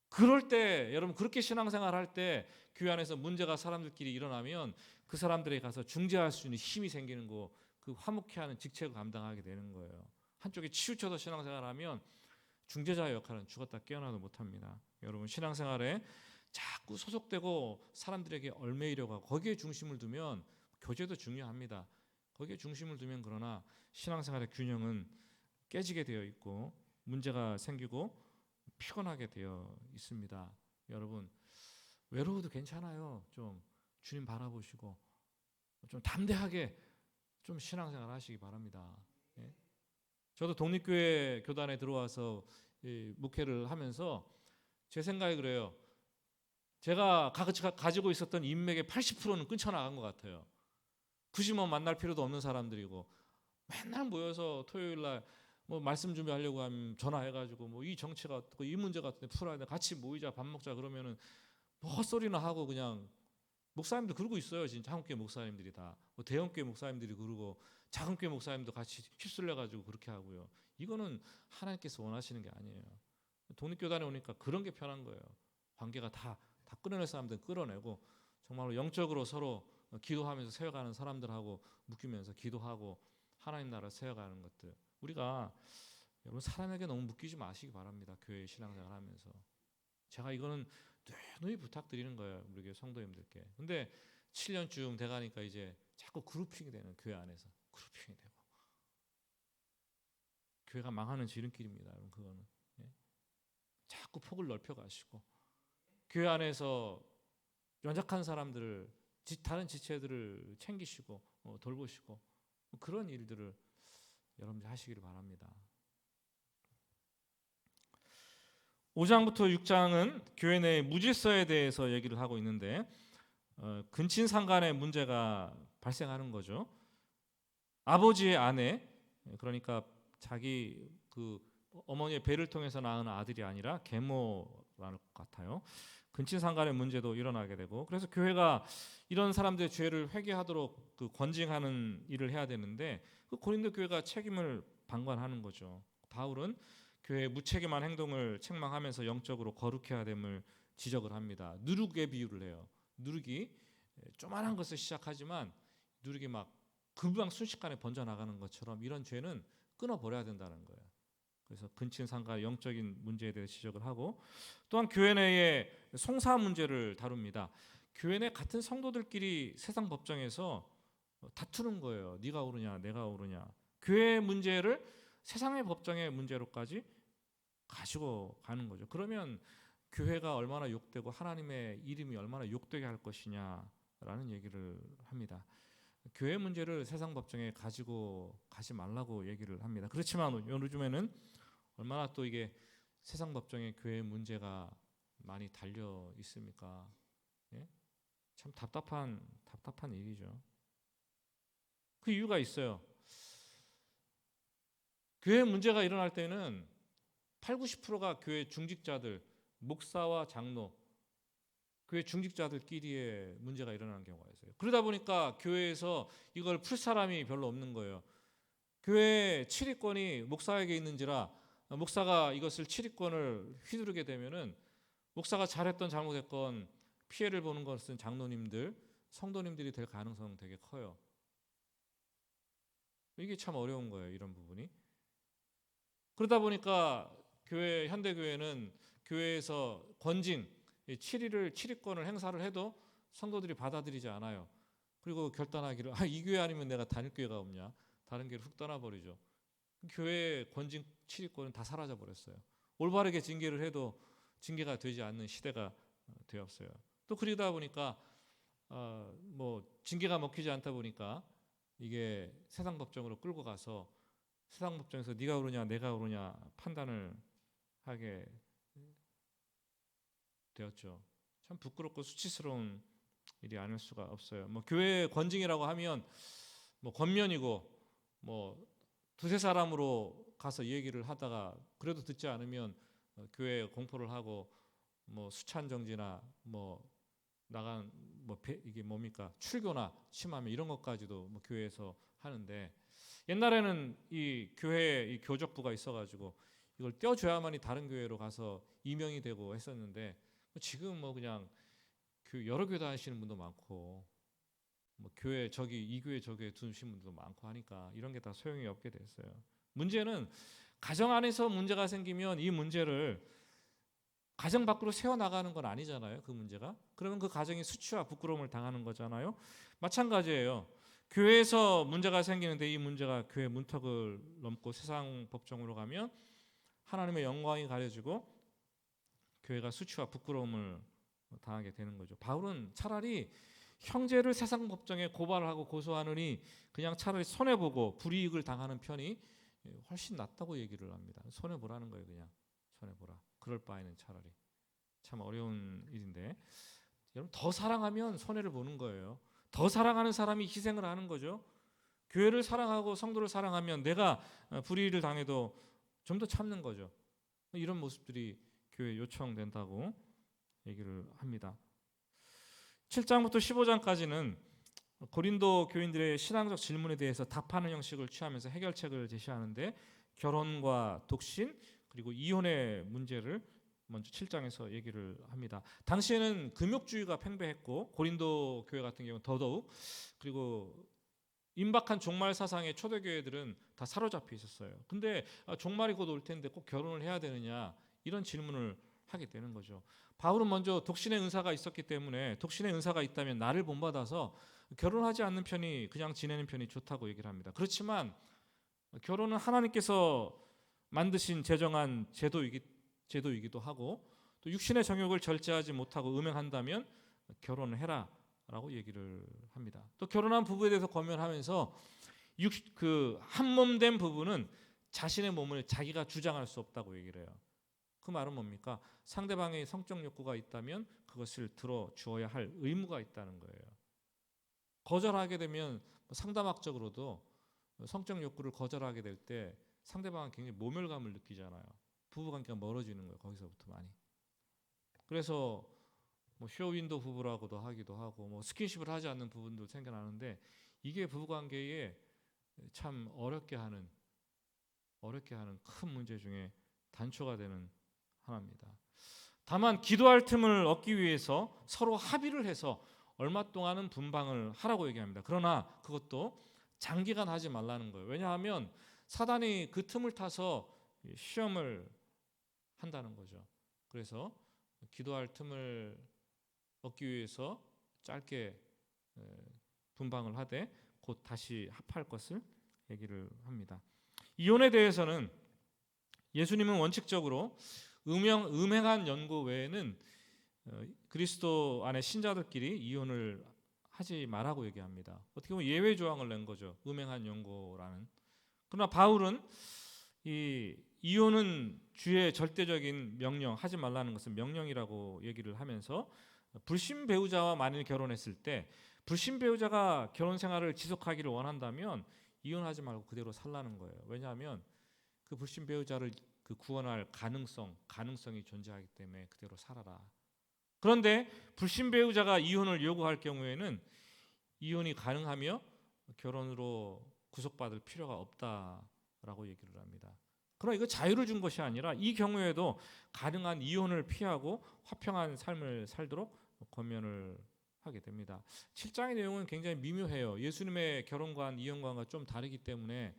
그럴 때 여러분 그렇게 신앙생활 할 때 교회 안에서 문제가 사람들끼리 일어나면 그 사람들에게 가서 중재할 수 있는 힘이 생기는 거, 그 화목케 하는 직책을 감당하게 되는 거예요. 한쪽에 치우쳐서 신앙생활하면 중재자의 역할은 죽었다 깨어나도 못합니다. 여러분 신앙생활에 자꾸 소속되고 사람들에게 얽매이려고 하고 거기에 중심을 두면 교제도 중요합니다. 거기에 중심을 두면 그러나 신앙생활의 균형은 깨지게 되어 있고 문제가 생기고 피곤하게 되어 있습니다. 여러분 외로워도 괜찮아요. 좀 주님 바라보시고 좀 담대하게 좀 신앙생활 하시기 바랍니다. 예? 저도 독립교회 교단에 들어와서 목회를 하면서 제 생각이 그래요. 제가 가지고 있었던 인맥의 80%는 끊쳐나간 것 같아요. 굳이 만날 필요도 없는 사람들이고 맨날 모여서 토요일날 말씀 준비하려고 하면 전화해가지고 이 정치가 어떻고 이 문제가 어떻게 풀어야 돼 같이 모이자 밥 먹자 그러면은 헛소리나 하고 그냥 목사님들 그러고 있어요. 진짜 한국교회 목사님들이 다 대형교회 목사님들이 그러고 작은교회 목사님도 같이 휩쓸려가지고 그렇게 하고요. 이거는 하나님께서 원하시는 게 아니에요. 독립교단에 오니까 그런 게 편한 거예요. 관계가 다 끌어낼 사람들은 끌어내고 정말로 영적으로 서로 기도하면서 세워가는 사람들하고 묶이면서 기도하고 하나님 나라를 세워가는 것들. 우리가 여러분 사람에게 너무 묶이지 마시기 바랍니다. 교회 신앙생활 하면서. 제가 이거는 누누이 부탁드리는 거예요. 우리 교회 성도님들께. 근데 7년쯤 돼가니까 이제 자꾸 그룹핑이 되는, 교회 안에서 그룹핑이 되고 교회가 망하는 지름길입니다. 여러분 그거는. 예? 자꾸 폭을 넓혀가시고 교회 안에서 연약한 사람들을, 다른 지체들을 챙기시고 돌보시고 그런 일들을 여러분들 하시기를 바랍니다. 5장부터 6장은 교회 내 무질서에 대해서 얘기를 하고 있는데 근친상간의 문제가 발생하는 거죠. 아버지의 아내, 그러니까 자기 그 어머니의 배를 통해서 낳은 아들이 아니라 계모라는 것 같아요. 근친상간의 문제도 일어나게 되고, 그래서 교회가 이런 사람들의 죄를 회개하도록 그 권징하는 일을 해야 되는데 그 고린도 교회가 책임을 방관하는 거죠. 바울은 교회의 무책임한 행동을 책망하면서 영적으로 거룩해야 됨을 지적을 합니다. 누룩의 비유를 해요. 누룩이 조그만한 것을 시작하지만 누룩이 막 금방 순식간에 번져나가는 것처럼 이런 죄는 끊어버려야 된다는 거예요. 그래서 근친상간 영적인 문제에 대해 지적을 하고, 또한 교회 내의 송사 문제를 다룹니다. 교회 내 같은 성도들끼리 세상 법정에서 다투는 거예요. 네가 옳으냐 내가 옳으냐. 교회 문제를 세상의 법정의 문제로까지 가지고 가는 거죠. 그러면 교회가 얼마나 욕되고 하나님의 이름이 얼마나 욕되게 할 것이냐라는 얘기를 합니다. 교회 문제를 세상 법정에 가지고 가지 말라고 얘기를 합니다. 그렇지만 요즘에는 얼마나 또 이게 세상 법정에 교회 문제가 많이 달려 있습니까? 예? 참 답답한 일이죠. 그 이유가 있어요. 교회 문제가 일어날 때는 80~90%가 교회 중직자들, 목사와 장로, 교회 중직자들끼리의 문제가 일어나는 경우가 있어요. 그러다 보니까 교회에서 이걸 풀 사람이 별로 없는 거예요. 교회 치리권이 목사에게 있는지라 목사가 이것을 치리권을 휘두르게 되면은 목사가 잘했던 잘못했건 피해를 보는 것은 장로님들, 성도님들이 될 가능성 되게 커요. 이게 참 어려운 거예요, 이런 부분이. 그러다 보니까 현대 교회는 교회에서 권징, 치리권을 행사를 해도 성도들이 받아들이지 않아요. 그리고 결단하기를 이 교회 아니면 내가 다닐 교회가 없냐, 다른 교회를 훅 떠나버리죠. 교회 권징 치리권은 다 사라져 버렸어요. 올바르게 징계를 해도 징계가 되지 않는 시대가 되었어요. 또 그러다 보니까 징계가 먹히지 않다 보니까 이게 세상 법정으로 끌고 가서 세상 법정에서 네가 옳으냐 내가 옳으냐 판단을 하게 되었죠. 참 부끄럽고 수치스러운 일이 아닐 수가 없어요. 교회 권징이라고 하면 권면이고 두세 사람으로 가서 얘기를 하다가 그래도 듣지 않으면 교회에 공포를 하고 수찬 정지나 나간 이게 뭡니까 출교나 심하면 이런 것까지도 교회에서 하는데, 옛날에는 이 교회에 이 교적부가 있어가지고 이걸 떼어줘야만이 다른 교회로 가서 임명이 되고 했었는데, 지금 그냥 여러 교회 다니시는 분도 많고 교회 이 교회 저 교회 두신 분도 많고 하니까 이런 게 다 소용이 없게 됐어요. 문제는 가정 안에서 문제가 생기면 이 문제를 가정 밖으로 세워나가는 건 아니잖아요. 그 문제가. 그러면 그 가정이 수치와 부끄러움을 당하는 거잖아요. 마찬가지예요. 교회에서 문제가 생기는데 이 문제가 교회 문턱을 넘고 세상 법정으로 가면 하나님의 영광이 가려지고 교회가 수치와 부끄러움을 당하게 되는 거죠. 바울은 차라리 형제를 세상 법정에 고발하고 고소하느니 그냥 차라리 손해보고 불이익을 당하는 편이 훨씬 낫다고 얘기를 합니다. 손해보라는 거예요. 그냥 손해보라. 그럴 바에는 차라리. 참 어려운 일인데, 여러분 더 사랑하면 손해를 보는 거예요. 더 사랑하는 사람이 희생을 하는 거죠. 교회를 사랑하고 성도를 사랑하면 내가 불이익을 당해도 좀 더 참는 거죠. 이런 모습들이 교회에 요청된다고 얘기를 합니다. 7장부터 15장까지는 고린도 교인들의 신앙적 질문에 대해서 답하는 형식을 취하면서 해결책을 제시하는데, 결혼과 독신 그리고 이혼의 문제를 먼저 7장에서 얘기를 합니다. 당시에는 금욕주의가 팽배했고 고린도 교회 같은 경우는 더더욱, 그리고 임박한 종말 사상의 초대교회들은 다 사로잡혀 있었어요. 근데 종말이 곧 올 텐데 꼭 결혼을 해야 되느냐, 이런 질문을 하게 되는 거죠. 바울은 먼저 독신의 은사가 있었기 때문에 독신의 은사가 있다면 나를 본받아서 결혼하지 않는 편이, 그냥 지내는 편이 좋다고 얘기를 합니다. 그렇지만 결혼은 하나님께서 만드신 제정한 제도이기도 하고, 또 육신의 정욕을 절제하지 못하고 음행한다면 결혼을 해라 라고 얘기를 합니다. 또 결혼한 부부에 대해서 권면하면서 그 한몸된 부부는 자신의 몸을 자기가 주장할 수 없다고 얘기를 해요. 그 말은 뭡니까? 상대방의 성적 욕구가 있다면 그것을 들어주어야 할 의무가 있다는 거예요. 거절하게 되면 상담학적으로도 성적 욕구를 거절하게 될 때 상대방은 굉장히 모멸감을 느끼잖아요. 부부관계가 멀어지는 거예요. 거기서부터 많이. 그래서 뭐 쇼윈도 부부라고도 하기도 하고, 뭐 스킨십을 하지 않는 부분도 생겨나는데, 이게 부부관계에 참 어렵게 하는 큰 문제 중에 단초가 되는 하나입니다. 다만 기도할 틈을 얻기 위해서 서로 합의를 해서 얼마 동안은 분방을 하라고 얘기합니다. 그러나 그것도 장기간 하지 말라는 거예요. 왜냐하면 사단이 그 틈을 타서 시험을 한다는 거죠. 그래서 기도할 틈을 얻기 위해서 짧게 분방을 하되 곧 다시 합할 것을 얘기를 합니다. 이혼에 대해서는 예수님은 원칙적으로 음행한 연고 외에는 그리스도 안에 신자들끼리 이혼을 하지 말라고 얘기합니다. 어떻게 보면 예외 조항을 낸 거죠. 음행한 연고라는. 그러나 바울은 이 이혼은 주의 절대적인 명령, 하지 말라는 것은 명령이라고 얘기를 하면서, 불신 배우자와 만일 결혼했을 때 불신 배우자가 결혼 생활을 지속하기를 원한다면 이혼하지 말고 그대로 살라는 거예요. 왜냐하면 그 불신 배우자를 구원할 가능성이 존재하기 때문에 그대로 살아라. 그런데 불신 배우자가 이혼을 요구할 경우에는 이혼이 가능하며 결혼으로 구속받을 필요가 없다라고 얘기를 합니다. 그러나 이거 자유를 준 것이 아니라 이 경우에도 가능한 이혼을 피하고 화평한 삶을 살도록 권면을 하게 됩니다. 7장의 내용은 굉장히 미묘해요. 예수님의 결혼관, 이혼관과 좀 다르기 때문에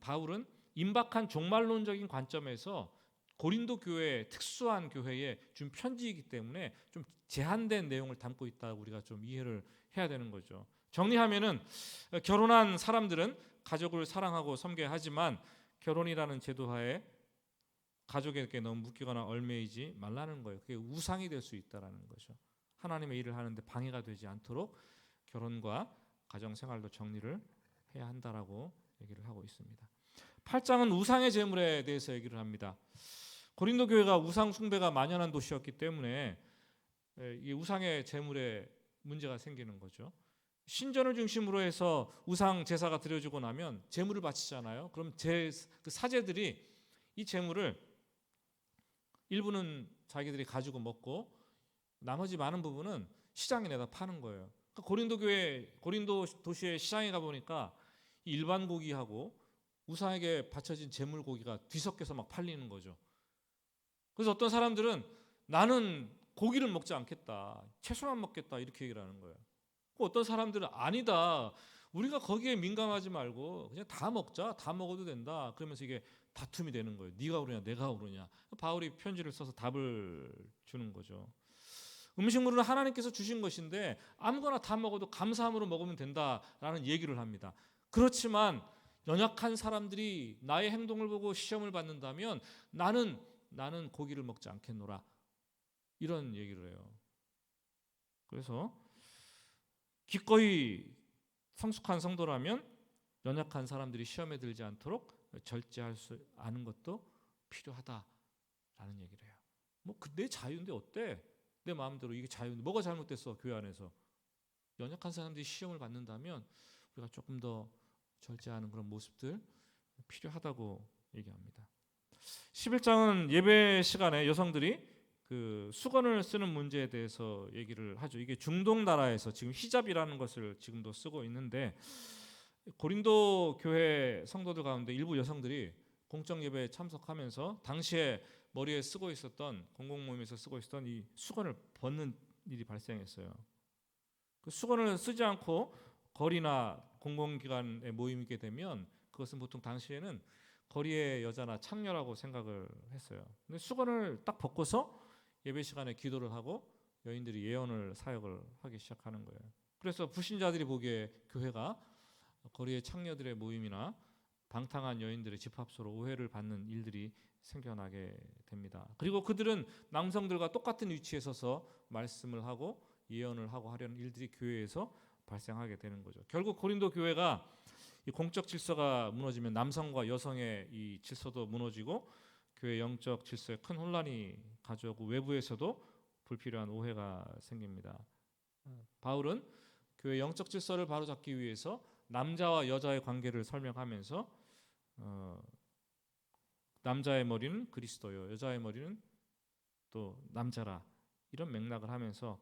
바울은 임박한 종말론적인 관점에서 고린도 교회, 특수한 교회에 준 편지이기 때문에 좀 제한된 내용을 담고 있다고 우리가 좀 이해를 해야 되는 거죠. 정리하면은 결혼한 사람들은 가족을 사랑하고 섬겨야 하지만 결혼이라는 제도하에 가족에게 너무 묶이거나 얽매이지 말라는 거예요. 그게 우상이 될 수 있다라는 거죠. 하나님의 일을 하는데 방해가 되지 않도록 결혼과 가정 생활도 정리를 해야 한다라고 얘기를 하고 있습니다. 8장은 우상의 제물에 대해서 얘기를 합니다. 고린도 교회가 우상 숭배가 만연한 도시였기 때문에 이 우상의 제물에 문제가 생기는 거죠. 신전을 중심으로 해서 우상 제사가 드려지고 나면 제물을 바치잖아요. 그럼 그 사제들이 이 제물을 일부는 자기들이 가지고 먹고 나머지 많은 부분은 시장에 내다 파는 거예요. 그러니까 고린도 도시의 시장에 가 보니까 일반 고기하고 우상에게 바쳐진 제물 고기가 뒤섞여서 막 팔리는 거죠. 그래서 어떤 사람들은 나는 고기를 먹지 않겠다, 채소만 먹겠다, 이렇게 얘기를 하는 거예요. 어떤 사람들은 아니다, 우리가 거기에 민감하지 말고 그냥 다 먹자, 다 먹어도 된다, 그러면서 이게 다툼이 되는 거예요. 네가 오르냐 내가 오르냐. 바울이 편지를 써서 답을 주는 거죠. 음식물은 하나님께서 주신 것인데 아무거나 다 먹어도 감사함으로 먹으면 된다라는 얘기를 합니다. 그렇지만 연약한 사람들이 나의 행동을 보고 시험을 받는다면 나는 고기를 먹지 않겠노라, 이런 얘기를 해요. 그래서 기꺼이 성숙한 성도라면 연약한 사람들이 시험에 들지 않도록 절제할 수 아는 것도 필요하다라는 얘기를 해요. 뭐 내 자유인데 어때? 내 마음대로 이게 자유인데 뭐가 잘못됐어? 교회 안에서 연약한 사람들이 시험을 받는다면 우리가 조금 더 절제하는 그런 모습들 필요하다고 얘기합니다. 11장은 예배 시간에 여성들이 그 수건을 쓰는 문제에 대해서 얘기를 하죠. 이게 중동 나라에서 지금 히잡이라는 것을 지금도 쓰고 있는데, 고린도 교회 성도들 가운데 일부 여성들이 공적 예배에 참석하면서 당시에 머리에 쓰고 있었던 공공 모임에서 쓰고 있었던 이 수건을 벗는 일이 발생했어요. 그 수건을 쓰지 않고 거리나 공공기관에 모임이게 되면 그것은 보통 당시에는 거리의 여자나 창녀라고 생각을 했어요. 근데 수건을 딱 벗고서 예배 시간에 기도를 하고 여인들이 예언을 사역을 하기 시작하는 거예요. 그래서 불신자들이 보기에 교회가 거리의 창녀들의 모임이나 방탕한 여인들의 집합소로 오해를 받는 일들이 생겨나게 됩니다. 그리고 그들은 남성들과 똑같은 위치에 서서 말씀을 하고 예언을 하고 하려는 일들이 교회에서 발생하게 되는 거죠. 결국 고린도 교회가 이 공적 질서가 무너지면 남성과 여성의 이 질서도 무너지고 교회 영적 질서에 큰 혼란이 가져오고 외부에서도 불필요한 오해가 생깁니다. 바울은 교회 영적 질서를 바로잡기 위해서 남자와 여자의 관계를 설명하면서 남자의 머리는 그리스도요, 여자의 머리는 또 남자라, 이런 맥락을 하면서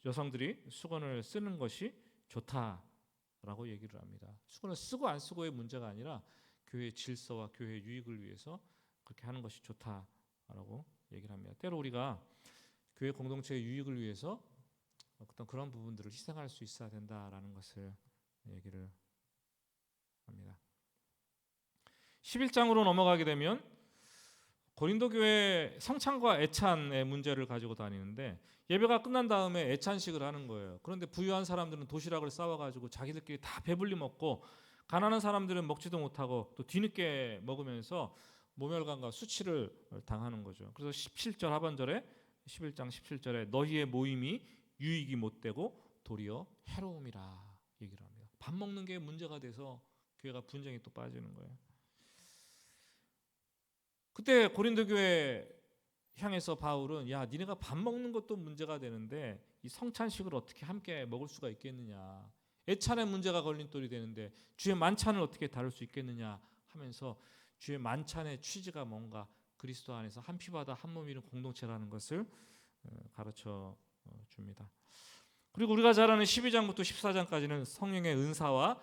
여성들이 수건을 쓰는 것이 좋다라고 얘기를 합니다. 수건을 쓰고 안 쓰고의 문제가 아니라 교회의 질서와 교회의 유익을 위해서 그렇게 하는 것이 좋다라고 얘기를 합니다. 때로 우리가 교회 공동체의 유익을 위해서 어떤 그런 부분들을 희생할 수 있어야 된다라는 것을 얘기를 합니다. 11장으로 넘어가게 되면 고린도 교회 성찬과 애찬의 문제를 가지고 다니는데, 예배가 끝난 다음에 애찬식을 하는 거예요. 그런데 부유한 사람들은 도시락을 싸와가지고 자기들끼리 다 배불리 먹고, 가난한 사람들은 먹지도 못하고 또 뒤늦게 먹으면서 모멸감과 수치를 당하는 거죠. 그래서 17절 하반절에 11장 17절에 너희의 모임이 유익이 못되고 도리어 해로움이라 얘기를 합니다. 밥 먹는 게 문제가 돼서 교회가 분쟁이 또 빠지는 거예요. 그때 고린도 교회 향해서 바울은, 야, 니네가 밥 먹는 것도 문제가 되는데 이 성찬식을 어떻게 함께 먹을 수가 있겠느냐, 애찬의 문제가 걸림돌이 되는데 주의 만찬을 어떻게 다룰 수 있겠느냐 하면서 주의 만찬의 취지가 뭔가 그리스도 안에서 한 피바다 한 몸 이룬 공동체라는 것을 가르쳐 줍니다. 그리고 우리가 잘 아는 12장부터 14장까지는 성령의 은사와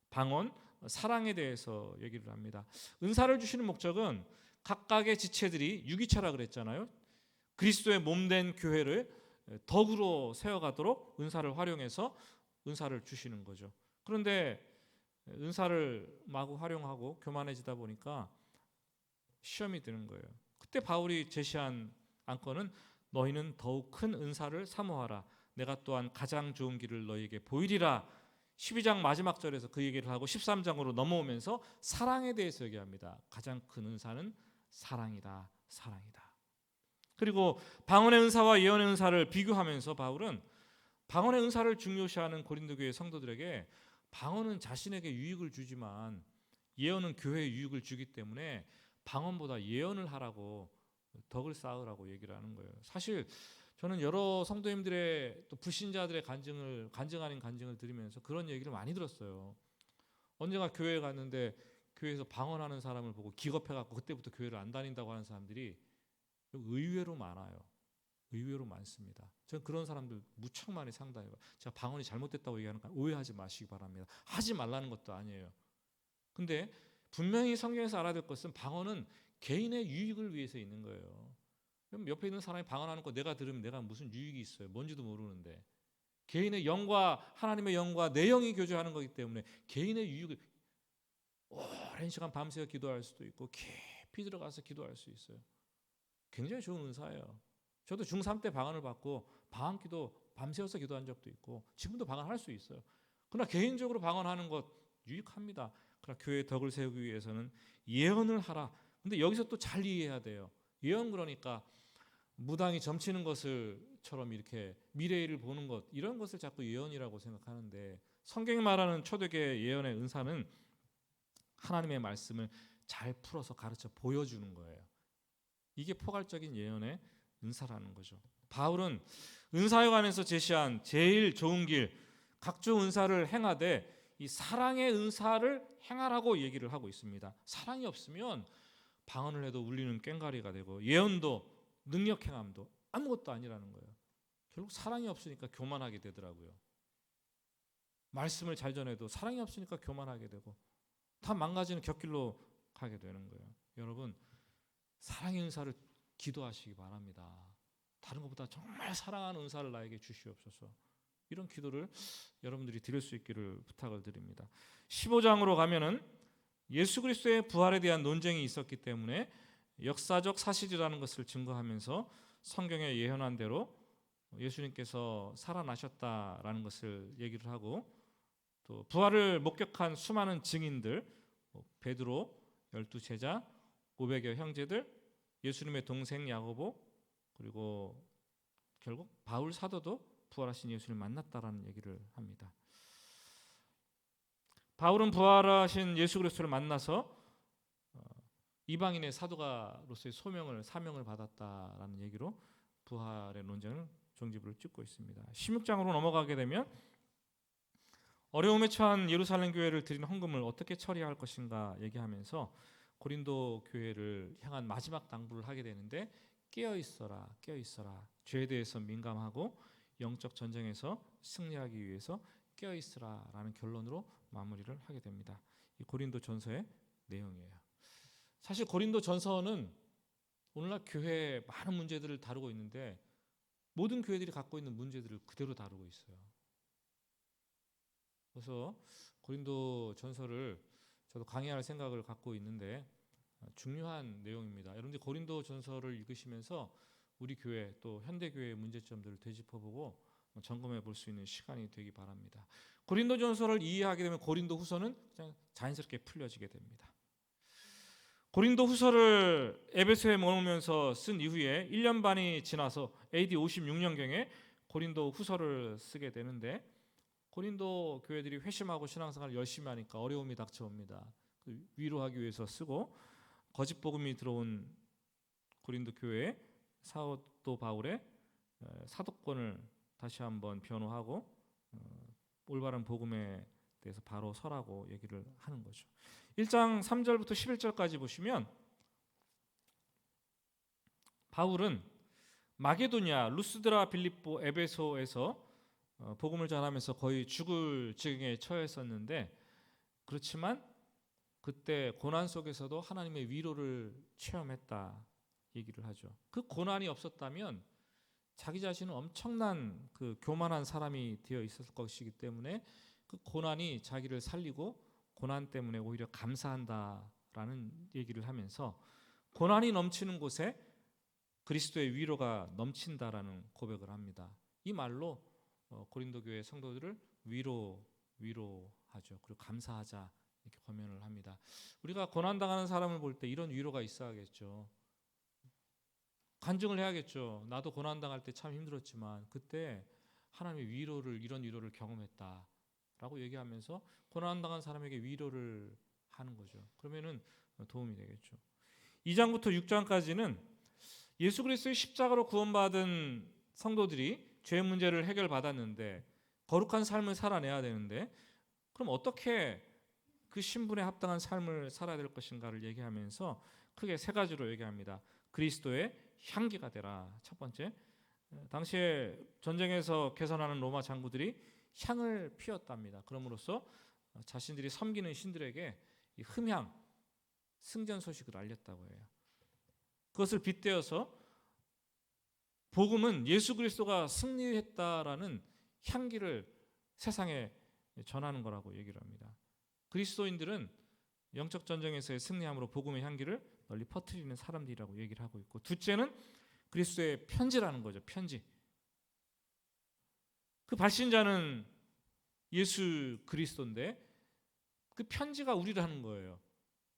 방언, 사랑에 대해서 얘기를 합니다. 은사를 주시는 목적은 각각의 지체들이 유기체라 그랬잖아요. 그리스도의 몸된 교회를 덕으로 세워가도록 은사를 활용해서 은사를 주시는 거죠. 그런데 은사를 마구 활용하고 교만해지다 보니까 시험이 드는 거예요. 그때 바울이 제시한 안건은 너희는 더욱 큰 은사를 사모하라. 내가 또한 가장 좋은 길을 너희에게 보이리라. 12장 마지막 절에서 그 얘기를 하고 13장으로 넘어오면서 사랑에 대해서 얘기합니다. 가장 큰 은사는 사랑이다. 사랑이다. 그리고 방언의 은사와 예언의 은사를 비교하면서 바울은 방언의 은사를 중요시하는 고린도 교회 성도들에게 방언은 자신에게 유익을 주지만 예언은 교회에 유익을 주기 때문에 방언보다 예언을 하라고, 덕을 쌓으라고 얘기를 하는 거예요. 사실 저는 여러 성도님들의 또 불신자들의 간증 아닌 간증을 들으면서 그런 얘기를 많이 들었어요. 언젠가 교회에 갔는데 교회에서 방언하는 사람을 보고 기겁해갖고 그때부터 교회를 안 다닌다고 하는 사람들이 의외로 많아요. 의외로 많습니다. 저는 그런 사람들 무척 많이 상담해요. 제가 방언이 잘못됐다고 얘기하는 거 오해하지 마시기 바랍니다. 하지 말라는 것도 아니에요. 근데 분명히 성경에서 알아야 될 것은 방언은 개인의 유익을 위해서 있는 거예요. 그럼 옆에 있는 사람이 방언하는 거 내가 들으면 내가 무슨 유익이 있어요? 뭔지도 모르는데. 개인의 영과 하나님의 영과 내 영이 교제하는 거기 때문에 개인의 유익을, 오랜 시간 밤새워 기도할 수도 있고 깊이 들어가서 기도할 수 있어요. 굉장히 좋은 은사예요. 저도 중3 때 방언을 받고 방언기도 밤새워서 기도한 적도 있고 지금도 방언할 수 있어요. 그러나 개인적으로 방언하는 것 유익합니다. 그러나 교회의 덕을 세우기 위해서는 예언을 하라. 근데 여기서 또 잘 이해해야 돼요. 예언, 그러니까 무당이 점치는 것을처럼 이렇게 미래일을 보는 것, 이런 것을 자꾸 예언이라고 생각하는데, 성경이 말하는 초대교회 예언의 은사는 하나님의 말씀을 잘 풀어서 가르쳐 보여주는 거예요. 이게 포괄적인 예언의 은사라는 거죠. 바울은 은사에 관해서 제시한 제일 좋은 길, 각종 은사를 행하되 이 사랑의 은사를 행하라고 얘기를 하고 있습니다. 사랑이 없으면 방언을 해도 울리는 꽹과리가 되고 예언도 능력 행함도 아무것도 아니라는 거예요. 결국 사랑이 없으니까 교만하게 되더라고요. 말씀을 잘 전해도 사랑이 없으니까 교만하게 되고 다 망가지는 곁길로 가게 되는 거예요. 여러분, 사랑의 은사를 기도하시기 바랍니다. 다른 것보다 정말 사랑하는 은사를 나에게 주시옵소서. 이런 기도를 여러분들이 드릴 수 있기를 부탁을 드립니다. 15장으로 가면은 예수 그리스도의 부활에 대한 논쟁이 있었기 때문에 역사적 사실이라는 것을 증거하면서 성경에 예언한 대로 예수님께서 살아나셨다라는 것을 얘기를 하고, 또 부활을 목격한 수많은 증인들, 베드로, 12제자, 500여 형제들, 예수님의 동생 야고보, 그리고 결국 바울 사도도 부활하신 예수님을 만났다라는 얘기를 합니다. 바울은 부활하신 예수 그리스도를 만나서 이방인의 사도가로서의 사명을 받았다라는 얘기로 부활의 논쟁을 종지부를 찍고 있습니다. 16장으로 넘어가게 되면 어려움에 처한 예루살렘 교회를 드린 헌금을 어떻게 처리할 것인가 얘기하면서 고린도 교회를 향한 마지막 당부를 하게 되는데, 깨어 있어라, 깨어 있어라. 죄에 대해서 민감하고 영적 전쟁에서 승리하기 위해서 깨어 있으라라는 결론으로 마무리를 하게 됩니다. 이 고린도 전서의 내용이에요. 사실 고린도 전서는 오늘날 교회의 많은 문제들을 다루고 있는데 모든 교회들이 갖고 있는 문제들을 그대로 다루고 있어요. 그래서 고린도 전서를 저도 강의할 생각을 갖고 있는데 중요한 내용입니다. 여러분들 고린도 전서를 읽으시면서 우리 교회 또 현대 교회의 문제점들을 되짚어보고 점검해 볼 수 있는 시간이 되기 바랍니다. 고린도 전서를 이해하게 되면 고린도 후서는 그냥 자연스럽게 풀려지게 됩니다. 고린도 후서를 에베소에 머물면서 쓴 이후에 1년 반이 지나서 AD 56년경에 고린도 후서를 쓰게 되는데, 고린도 교회들이 회심하고 신앙생활을 열심히 하니까 어려움이 닥쳐옵니다. 위로하기 위해서 쓰고, 거짓 복음이 들어온 고린도 교회에 사도 바울의 사도권을 다시 한번 변호하고 올바른 복음에 대해서 바로 서라고 얘기를 하는 거죠. 1장 3절부터 11절까지 보시면 바울은 마게도냐, 루스드라, 빌립보, 에베소에서 복음을 전하면서 거의 죽을 지경에 처했었는데, 그렇지만 그때 고난 속에서도 하나님의 위로를 체험했다 얘기를 하죠. 그 고난이 없었다면 자기 자신은 엄청난 그 교만한 사람이 되어 있었을 것이기 때문에 그 고난이 자기를 살리고 고난 때문에 오히려 감사한다라는 얘기를 하면서 고난이 넘치는 곳에 그리스도의 위로가 넘친다라는 고백을 합니다. 이 말로 고린도 교회 성도들을 위로하죠. 그리고 감사하자 이렇게 권면을 합니다. 우리가 고난당하는 사람을 볼 때 이런 위로가 있어야겠죠. 간증을 해야겠죠. 나도 고난당할 때 참 힘들었지만 그때 하나님의 이런 위로를 경험했다라고 얘기하면서 고난당한 사람에게 위로를 하는 거죠. 그러면은 도움이 되겠죠. 2장부터 6장까지는 예수 그리스도의 십자가로 구원받은 성도들이 죄 문제를 해결받았는데 거룩한 삶을 살아내야 되는데, 그럼 어떻게 그 신분에 합당한 삶을 살아야 될 것인가를 얘기하면서 크게 세 가지로 얘기합니다. 그리스도의 향기가 되라. 첫 번째, 당시에 전쟁에서 개선하는 로마 장군들이 향을 피웠답니다. 그럼으로써 자신들이 섬기는 신들에게 이 흠향, 승전 소식을 알렸다고 해요. 그것을 빗대어서 복음은 예수 그리스도가 승리했다라는 향기를 세상에 전하는 거라고 얘기를 합니다. 그리스도인들은 영적 전쟁에서의 승리함으로 복음의 향기를 널리 퍼뜨리는 사람들이라고 얘기를 하고 있고, 둘째는 그리스도의 편지라는 거죠. 편지. 그 발신자는 예수 그리스도인데 그 편지가 우리라는 거예요.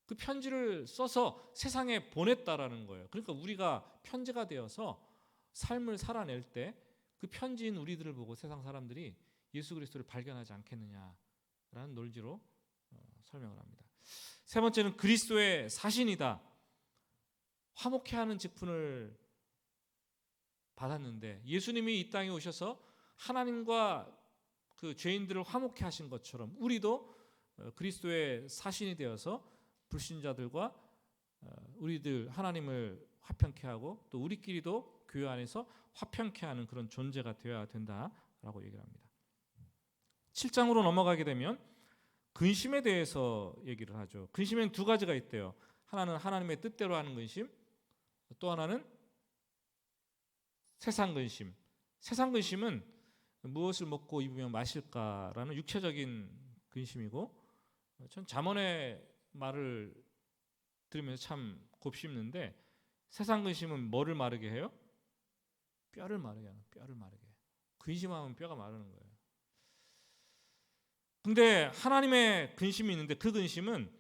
그 편지를 써서 세상에 보냈다라는 거예요. 그러니까 우리가 편지가 되어서 삶을 살아낼 때 그 편지인 우리들을 보고 세상 사람들이 예수 그리스도를 발견하지 않겠느냐라는 논지로 설명을 합니다. 세 번째는 그리스도의 사신이다. 화목해하는 직분을 받았는데 예수님이 이 땅에 오셔서 하나님과 그 죄인들을 화목해 하신 것처럼 우리도 그리스도의 사신이 되어서 불신자들과 우리들 하나님을 화평케 하고 또 우리끼리도 교회 안에서 화평케 하는 그런 존재가 되어야 된다라고 얘기를 합니다. 7장으로 넘어가게 되면 근심에 대해서 얘기를 하죠. 근심에는 두 가지가 있대요. 하나는 하나님의 뜻대로 하는 근심, 또 하나는 세상 근심. 세상 근심은 무엇을 먹고 입으면 마실까라는 육체적인 근심이고, 전 잠언의 말을 들으면서 참 곱씹는데, 세상 근심은 뭐를 마르게 해요? 뼈를 마르게 하는, 뼈를 마르게. 근심하면 뼈가 마르는 거예요. 근데 하나님의 근심이 있는데 그 근심은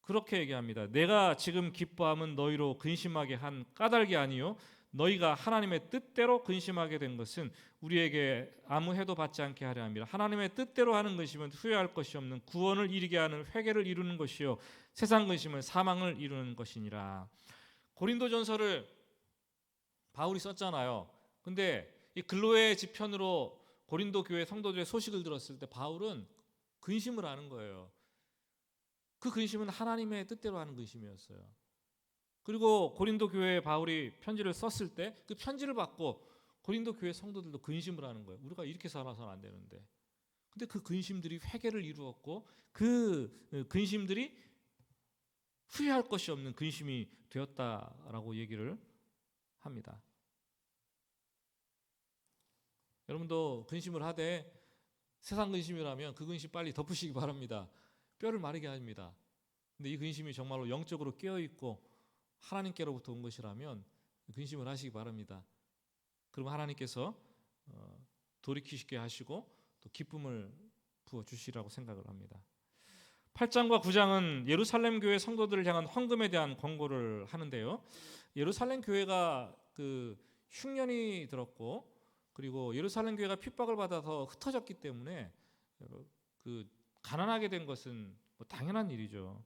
그렇게 얘기합니다. 내가 지금 기뻐함은 너희로 근심하게 한 까닭이 아니요 너희가 하나님의 뜻대로 근심하게 된 것은 우리에게 아무 해도 받지 않게 하려 함이라. 하나님의 뜻대로 하는 근심은 후회할 것이 없는 구원을 이루게 하는 회개를 이루는 것이요 세상 근심은 사망을 이루는 것이니라. 고린도전서를 바울이 썼잖아요. 근데 이 글로의 지편으로 고린도 교회 성도들의 소식을 들었을 때 바울은 근심을 하는 거예요. 그 근심은 하나님의 뜻대로 하는 근심이었어요. 그리고 고린도 교회에 바울이 편지를 썼을 때 그 편지를 받고 고린도 교회 성도들도 근심을 하는 거예요. 우리가 이렇게 살아서는 안 되는데. 근데 그 근심들이 회개를 이루었고 그 근심들이 후회할 것이 없는 근심이 되었다라고 얘기를 합니다. 여러분도 근심을 하되 세상 근심이라면 그 근심 빨리 덮으시기 바랍니다. 뼈를 마르게 합니다. 근데 이 근심이 정말로 영적으로 깨어있고 하나님께로부터 온 것이라면 근심을 하시기 바랍니다. 그러면 하나님께서 돌이키시게 하시고 또 기쁨을 부어주시라고 생각을 합니다. 8장과 9장은 예루살렘 교회 성도들을 향한 헌금에 대한 권고를 하는데요. 예루살렘 교회가 그 흉년이 들었고 그리고 예루살렘 교회가 핍박을 받아서 흩어졌기 때문에 그 가난하게 된 것은 뭐 당연한 일이죠.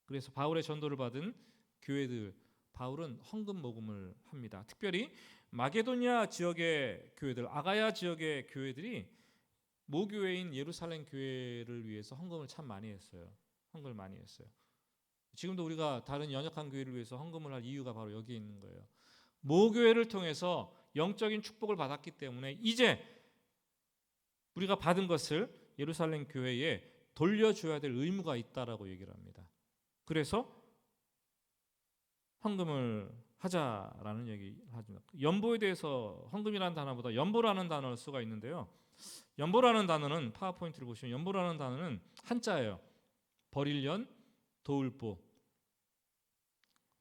그래서 바울의 전도를 받은 교회들, 바울은 헌금 모금을 합니다. 특별히 마게도니아 지역의 교회들, 아가야 지역의 교회들이 모교회인 예루살렘 교회를 위해서 헌금을 참 많이 했어요. 헌금을 많이 했어요. 지금도 우리가 다른 연약한 교회를 위해서 헌금을 할 이유가 바로 여기에 있는 거예요. 모교회를 통해서 영적인 축복을 받았기 때문에 이제 우리가 받은 것을 예루살렘 교회에 돌려줘야 될 의무가 있다라고 얘기를 합니다. 그래서 헌금을 하자라는 얘기를 하죠. 연보에 대해서 헌금이라는 단어보다 연보라는 단어를 수가 있는데요. 연보라는 단어는 파워포인트를 보시면 연보라는 단어는 한자예요. 버릴 연, 도울 보.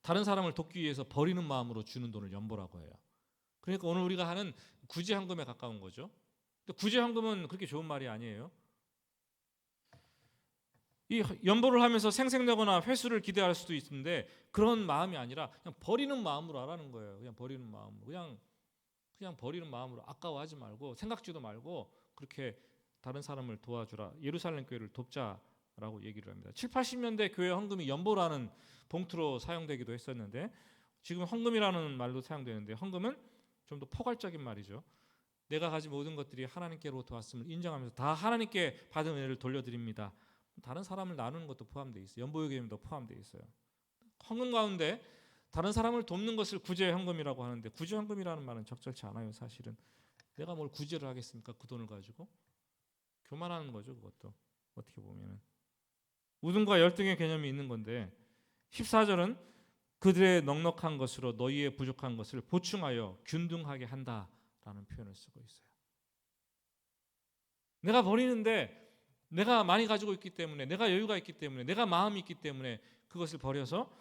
다른 사람을 돕기 위해서 버리는 마음으로 주는 돈을 연보라고 해요. 그러니까 오늘 우리가 하는 구제 헌금에 가까운 거죠. 근데 구제 헌금은 그렇게 좋은 말이 아니에요. 이 연보를 하면서 생색내거나 회수를 기대할 수도 있는데 그런 마음이 아니라 그냥 버리는 마음으로 하라는 거예요. 그냥 버리는 마음으로. 그냥 버리는 마음으로 아까워하지 말고 생각지도 말고 그렇게 다른 사람을 도와주라. 예루살렘 교회를 돕자라고 얘기를 합니다. 7, 80년대 교회 헌금이 연보라는 봉투로 사용되기도 했었는데 지금 헌금이라는 말로 사용되는데 헌금은 좀 더 포괄적인 말이죠. 내가 가진 모든 것들이 하나님께로부터 왔음을 인정하면서 다 하나님께 받은 은혜를 돌려드립니다. 다른 사람을 나누는 것도 포함되어 있어요. 연보기금도 포함되어 있어요. 헌금 가운데 다른 사람을 돕는 것을 구제 헌금이라고 하는데 구제 헌금이라는 말은 적절치 않아요. 사실은 내가 뭘 구제를 하겠습니까? 그 돈을 가지고 교만하는 거죠. 그것도 어떻게 보면은 우등과 열등의 개념이 있는 건데 14절은 그들의 넉넉한 것으로 너희의 부족한 것을 보충하여 균등하게 한다라는 표현을 쓰고 있어요. 내가 버리는데 내가 많이 가지고 있기 때문에 내가 여유가 있기 때문에 내가 마음이 있기 때문에 그것을 버려서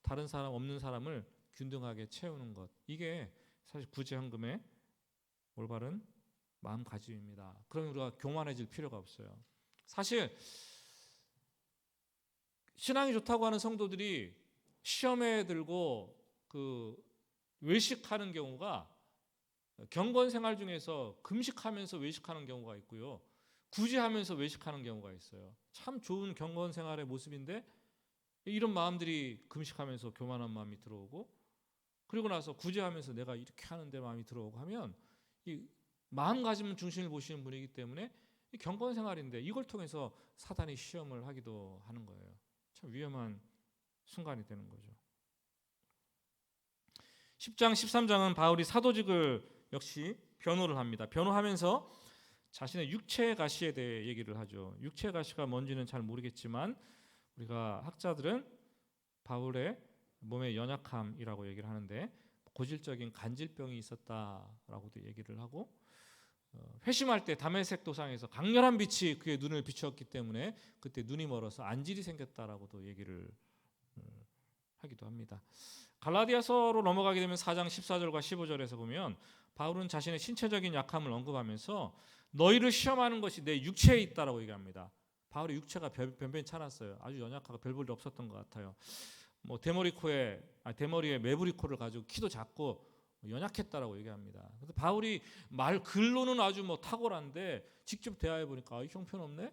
다른 사람 없는 사람을 균등하게 채우는 것, 이게 사실 구제헌금의 올바른 마음가짐입니다. 그러면 우리가 교만해질 필요가 없어요. 사실 신앙이 좋다고 하는 성도들이 시험에 들고 그 외식하는 경우가 경건 생활 중에서 금식하면서 외식하는 경우가 있고요. 구제하면서 외식하는 경우가 있어요. 참 좋은 경건 생활의 모습인데 이런 마음들이 금식하면서 교만한 마음이 들어오고 그리고 나서 구제하면서 내가 이렇게 하는데 마음이 들어오고 하면 이 마음가짐 중심을 보시는 분이기 때문에 이 경건 생활인데 이걸 통해서 사단이 시험을 하기도 하는 거예요. 참 위험한 순간이 되는 거죠. 10장 13장은 바울이 사도직을 역시 변호를 합니다. 변호하면서 자신의 육체 가시에 대해 얘기를 하죠. 육체 가시가 뭔지는 잘 모르겠지만 우리가 학자들은 바울의 몸의 연약함이라고 얘기를 하는데 고질적인 간질병이 있었다라고도 얘기를 하고 회심할 때 다메섹 도상에서 강렬한 빛이 그의 눈을 비추었기 때문에 그때 눈이 멀어서 안질이 생겼다라고도 얘기를 하기도 합니다. 갈라디아서로 넘어가게 되면 4장 14절과 15절에서 보면 바울은 자신의 신체적인 약함을 언급하면서 너희를 시험하는 것이 내 육체에 있다라고 얘기합니다. 바울의 육체가 변변찮았어요. 아주 연약하고 별 볼일 없었던 것 같아요. 뭐 대머리에 매부리코를 가지고 키도 작고 연약했다라고 얘기합니다. 그래서 바울이 글로는 아주 탁월한데 직접 대화해 보니까 형편없네.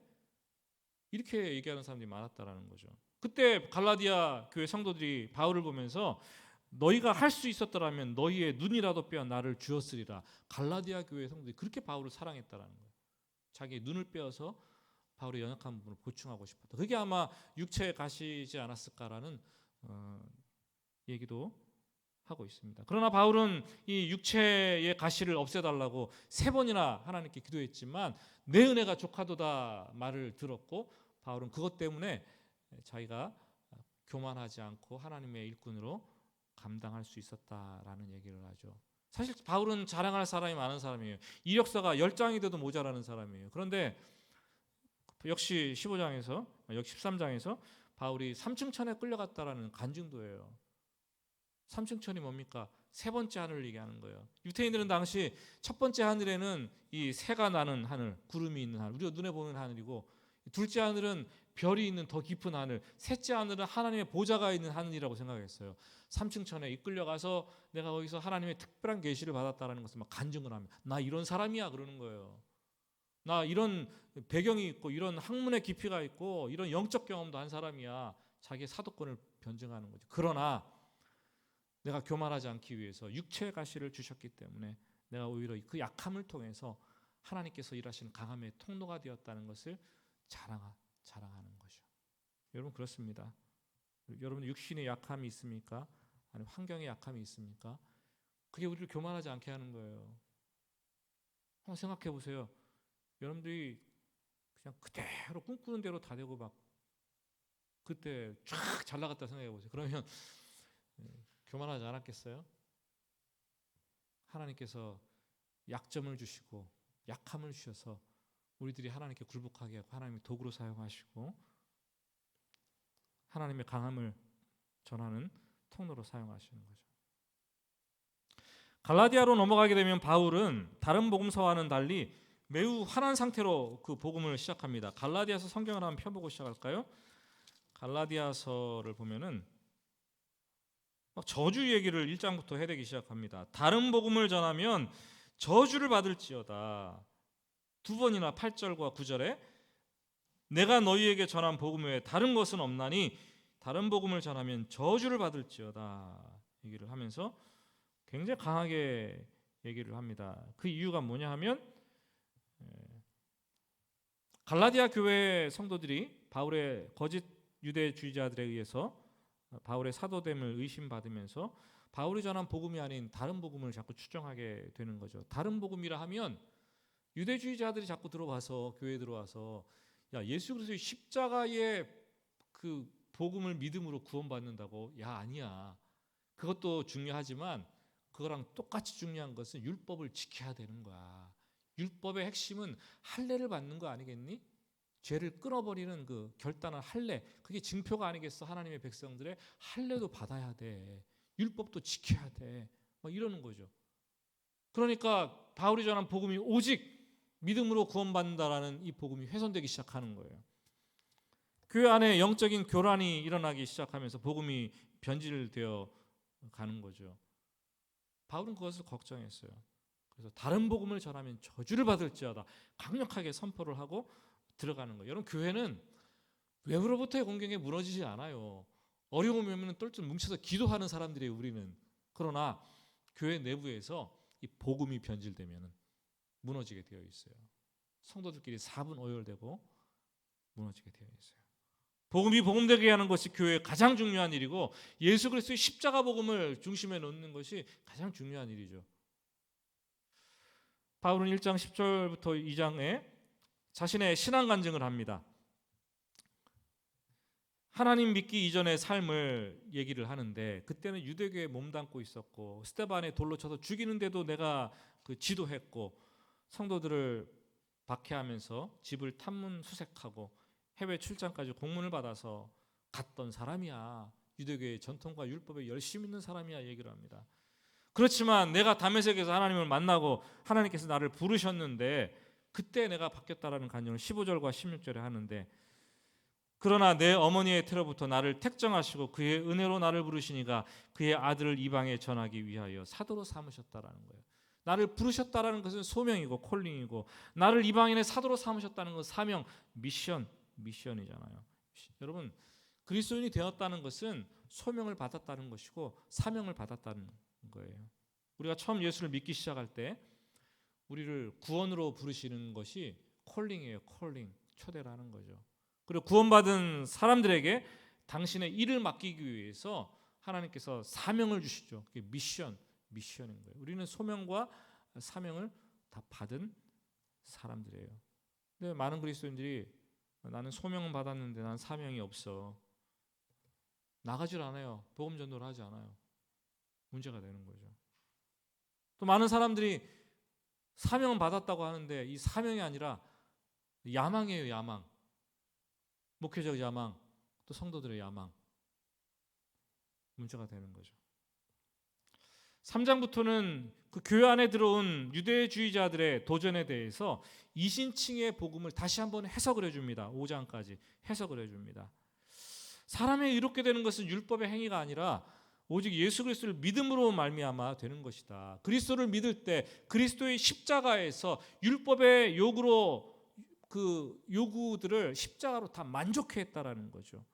이렇게 얘기하는 사람들이 많았다라는 거죠. 그때 갈라디아 교회 성도들이 바울을 보면서 너희가 할 수 있었더라면 너희의 눈이라도 빼어 나를 주었으리라. 갈라디아 교회 성도들이 그렇게 바울을 사랑했다라는 거예요. 자기 눈을 빼어서 바울의 연약한 부분을 보충하고 싶었다. 그게 아마 육체에 가시지 않았을까라는 얘기도 하고 있습니다. 그러나 바울은 이 육체의 가시를 없애달라고 3번이나 하나님께 기도했지만 내 은혜가 족하도다 말을 들었고 바울은 그것 때문에 자기가 교만하지 않고 하나님의 일꾼으로 감당할 수 있었다라는 얘기를 하죠. 사실 바울은 자랑할 사람이 많은 사람이에요. 이력서가 10장이 돼도 모자라는 사람이에요. 그런데 역시 13장에서 바울이 삼층천에 끌려갔다라는 간증도예요. 삼층천이 뭡니까? 3번째 하늘을 얘기하는 거예요. 유대인들은 당시 첫 번째 하늘에는 이 새가 나는 하늘, 구름이 있는 하늘, 우리가 눈에 보는 하늘이고 둘째 하늘은 별이 있는 더 깊은 하늘, 셋째 하늘은 하나님의 보좌가 있는 하늘이라고 생각했어요. 삼층천에 이끌려가서 내가 거기서 하나님의 특별한 계시를 받았다라는 것을 막 간증을 합니다. 나 이런 사람이야 그러는 거예요. 나 이런 배경이 있고 이런 학문의 깊이가 있고 이런 영적 경험도 한 사람이야. 자기의 사도권을 변증하는 거죠. 그러나 내가 교만하지 않기 위해서 육체의 가시를 주셨기 때문에 내가 오히려 그 약함을 통해서 하나님께서 일하시는 강함의 통로가 되었다는 것을 자랑하는 거죠. 여러분 그렇습니다. 여러분 육신의 약함이 있습니까? 아니면 환경의 약함이 있습니까? 그게 우리를 교만하지 않게 하는 거예요. 한번 생각해 보세요. 여러분들이 그냥 그대로 꿈꾸는 대로 다 되고 막 그때 쫙 잘 나갔다 생각해 보세요. 그러면 교만하지 않았겠어요? 하나님께서 약점을 주시고 약함을 주셔서 우리들이 하나님께 굴복하게 하고 하나님의 도구로 사용하시고 하나님의 강함을 전하는 통로로 사용하시는 거죠. 갈라디아로 넘어가게 되면 바울은 다른 복음서와는 달리 매우 화난 상태로 그 복음을 시작합니다. 갈라디아서 성경을 한번 펴보고 시작할까요? 갈라디아서를 보면은 저주 얘기를 1장부터 해대기 시작합니다. 다른 복음을 전하면 저주를 받을지어다. 2번이나 8절과 9절에 내가 너희에게 전한 복음 외에 다른 것은 없나니 다른 복음을 전하면 저주를 받을지어다 얘기를 하면서 굉장히 강하게 얘기를 합니다. 그 이유가 뭐냐 하면 갈라디아 교회 성도들이 바울의 거짓 유대주의자들에 의해서 바울의 사도됨을 의심받으면서 바울이 전한 복음이 아닌 다른 복음을 자꾸 추정하게 되는 거죠. 다른 복음이라 하면 유대주의자들이 자꾸 들어와서 교회에 들어와서 야 예수 그리스도의 십자가의 그 복음을 믿음으로 구원받는다고? 야 아니야. 그것도 중요하지만 그거랑 똑같이 중요한 것은 율법을 지켜야 되는 거야. 율법의 핵심은 할례를 받는 거 아니겠니? 죄를 끊어버리는 그 결단한 할례, 그게 징표가 아니겠어? 하나님의 백성들의 할례도 받아야 돼. 율법도 지켜야 돼. 막 이러는 거죠. 그러니까 바울이 전한 복음이 오직 믿음으로 구원받는다라는 이 복음이 훼손되기 시작하는 거예요. 교회 안에 영적인 교란이 일어나기 시작하면서 복음이 변질되어 가는 거죠. 바울은 그것을 걱정했어요. 그래서 다른 복음을 전하면 저주를 받을지어다 강력하게 선포를 하고 들어가는 거예요. 여러분 교회는 외부로부터의 공격에 무너지지 않아요. 어려움이 오면 똘똘 뭉쳐서 기도하는 사람들이에요. 우리는. 그러나 교회 내부에서 이 복음이 변질되면 무너지게 되어 있어요. 성도들끼리 사분 오열되고 무너지게 되어 있어요. 복음이 복음되게 하는 것이 교회의 가장 중요한 일이고 예수 그리스도의 십자가 복음을 중심에 놓는 것이 가장 중요한 일이죠. 바울은 1장 10절부터 2장에 자신의 신앙 간증을 합니다. 하나님 믿기 이전의 삶을 얘기를 하는데, 그때는 유대교에 몸담고 있었고 스데반에 돌로 쳐서 죽이는데도 내가 그 지도했고, 성도들을 박해하면서 집을 탐문 수색하고 해외 출장까지 공문을 받아서 갔던 사람이야. 유대교의 전통과 율법에 열심히 있는 사람이야 얘기를 합니다. 그렇지만 내가 다메섹에서 하나님을 만나고 하나님께서 나를 부르셨는데 그때 내가 바뀌었다라는 간증을 15절과 16절에 하는데, 그러나 내 어머니의 태로부터 나를 택정하시고 그의 은혜로 나를 부르시니가 그의 아들을 이방에 전하기 위하여 사도로 삼으셨다라는 거예요. 나를 부르셨다라는 것은 소명이고 콜링이고, 나를 이방인의 사도로 삼으셨다는 것은 사명, 미션이잖아요. 여러분, 그리스도인이 되었다는 것은 소명을 받았다는 것이고 사명을 받았다는 거예요. 우리가 처음 예수를 믿기 시작할 때 우리를 구원으로 부르시는 것이 콜링이에요. 콜링, 초대라는 거죠. 그리고 구원받은 사람들에게 당신의 일을 맡기기 위해서 하나님께서 사명을 주시죠. 그게 미션인 거예요. 우리는 소명과 사명을 다 받은 사람들이에요. 근데 많은 그리스도인들이 나는 소명은 받았는데 난 사명이 없어, 나가질 않아요. 복음 전도를 하지 않아요. 문제가 되는 거죠. 또 많은 사람들이 사명은 받았다고 하는데 이 사명이 아니라 야망이에요. 야망. 목회적 야망, 또 성도들의 야망. 문제가 되는 거죠. 3장부터는 그 교회 안에 들어온 유대주의자들의 도전에 대해서 이신칭의 복음을 다시 한번 해석을 해줍니다. 5장까지 해석을 해줍니다. 사람이 이렇게 되는 것은 율법의 행위가 아니라 오직 예수 그리스도를 믿음으로 말미암아 되는 것이다. 그리스도를 믿을 때 그리스도의 십자가에서 율법의 요구들을 십자가로 다 만족했다라는 거죠.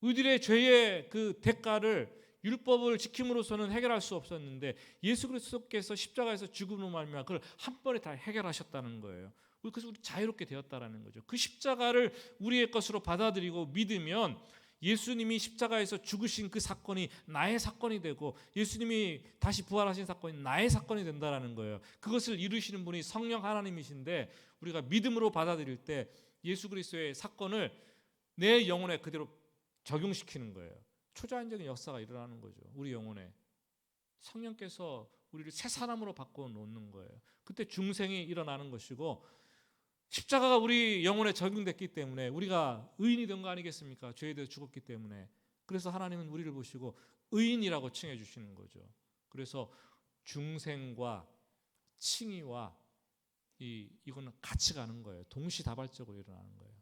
우리들의 죄의 그 대가를 율법을 지킴으로써는 해결할 수 없었는데 예수 그리스도께서 십자가에서 죽음으로 말미암아 그걸 한 번에 다 해결하셨다는 거예요. 그래서 우리 자유롭게 되었다라는 거죠. 그 십자가를 우리의 것으로 받아들이고 믿으면 예수님이 십자가에서 죽으신 그 사건이 나의 사건이 되고 예수님이 다시 부활하신 사건이 나의 사건이 된다라는 거예요. 그것을 이루시는 분이 성령 하나님이신데 우리가 믿음으로 받아들일 때 예수 그리스도의 사건을 내 영혼에 그대로 적용시키는 거예요. 초자연적인 역사가 일어나는 거죠. 우리 영혼에 성령께서 우리를 새 사람으로 바꿔 놓는 거예요. 그때 중생이 일어나는 것이고, 십자가가 우리 영혼에 적용됐기 때문에 우리가 의인이 된 거 아니겠습니까? 죄에 대해 죽었기 때문에. 그래서 하나님은 우리를 보시고 의인이라고 칭해 주시는 거죠. 그래서 중생과 칭의와 이거는 같이 가는 거예요. 동시다발적으로 일어나는 거예요.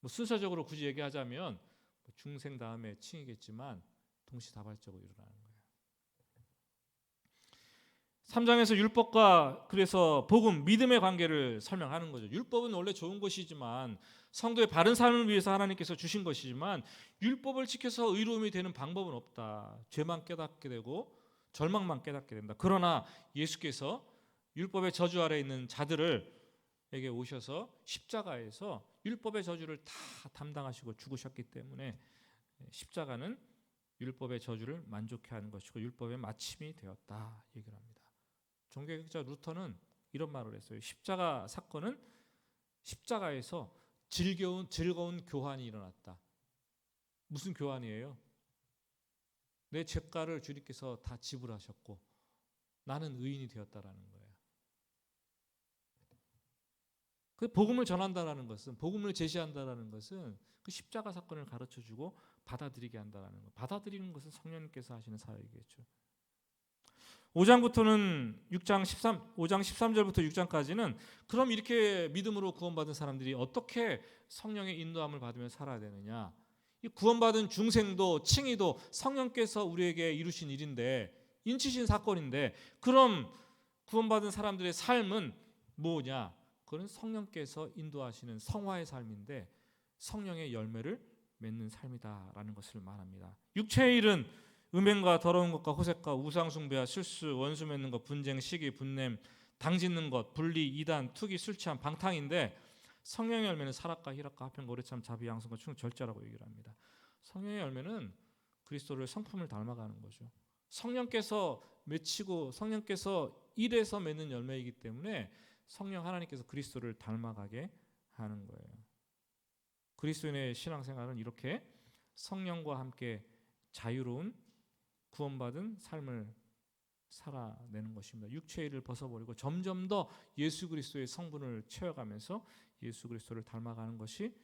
뭐 순서적으로 굳이 얘기하자면 중생 다음에 칭이겠지만 동시다발적으로 일어나는 거예요. 3장에서 율법과 그래서 복음, 믿음의 관계를 설명하는 거죠. 율법은 원래 좋은 것이지만 성도의 바른 삶을 위해서 하나님께서 주신 것이지만 율법을 지켜서 의로움이 되는 방법은 없다. 죄만 깨닫게 되고 절망만 깨닫게 된다. 그러나 예수께서 율법의 저주 아래 있는 자들에게 오셔서 십자가에서 율법의 저주를 다 담당하시고 죽으셨기 때문에 십자가는 율법의 저주를 만족해 하는 것이고 율법의 마침이 되었다 얘기를 합니다. 종교개혁자 루터는 이런 말을 했어요. 십자가 사건은 십자가에서 즐거운 교환이 일어났다. 무슨 교환이에요? 내 죄가를 주님께서 다 지불하셨고 나는 의인이 되었다라는 거예요. 그 복음을 전한다라는 것은, 복음을 제시한다라는 것은 그 십자가 사건을 가르쳐주고 받아들이게 한다라는 것. 받아들이는 것은 성령님께서 하시는 사역이겠죠. 5장부터는 5장 13절부터 6장까지는 그럼 이렇게 믿음으로 구원받은 사람들이 어떻게 성령의 인도함을 받으며 살아야 되느냐. 이 구원받은 중생도 칭의도 성령께서 우리에게 이루신 일인데, 인치신 사건인데, 그럼 구원받은 사람들의 삶은 뭐냐? 그건 성령께서 인도하시는 성화의 삶인데 성령의 열매를 맺는 삶이다라는 것을 말합니다. 육체의 일은 음행과 더러운 것과 호색과 우상숭배와 실수, 원수 맺는 것, 분쟁, 시기, 분냄, 당짓는 것, 분리, 이단, 투기, 술 취함, 방탕인데 성령의 열매는 사랑과 희락과 화평과 오래참, 자비, 양선과 충, 절제라고 얘기를 합니다. 성령의 열매는 그리스도를 성품을 닮아가는 거죠. 성령께서 맺히고 성령께서 일에서 맺는 열매이기 때문에 성령 하나님께서 그리스도를 닮아가게 하는 거예요. 그리스도인의 신앙생활은 이렇게 성령과 함께 자유로운 구원받은 삶을 살아내는 것입니다. 육체의 일을 벗어버리고 점점 더 예수 그리스도의 성분을 채워가면서 예수 그리스도를 닮아가는 것이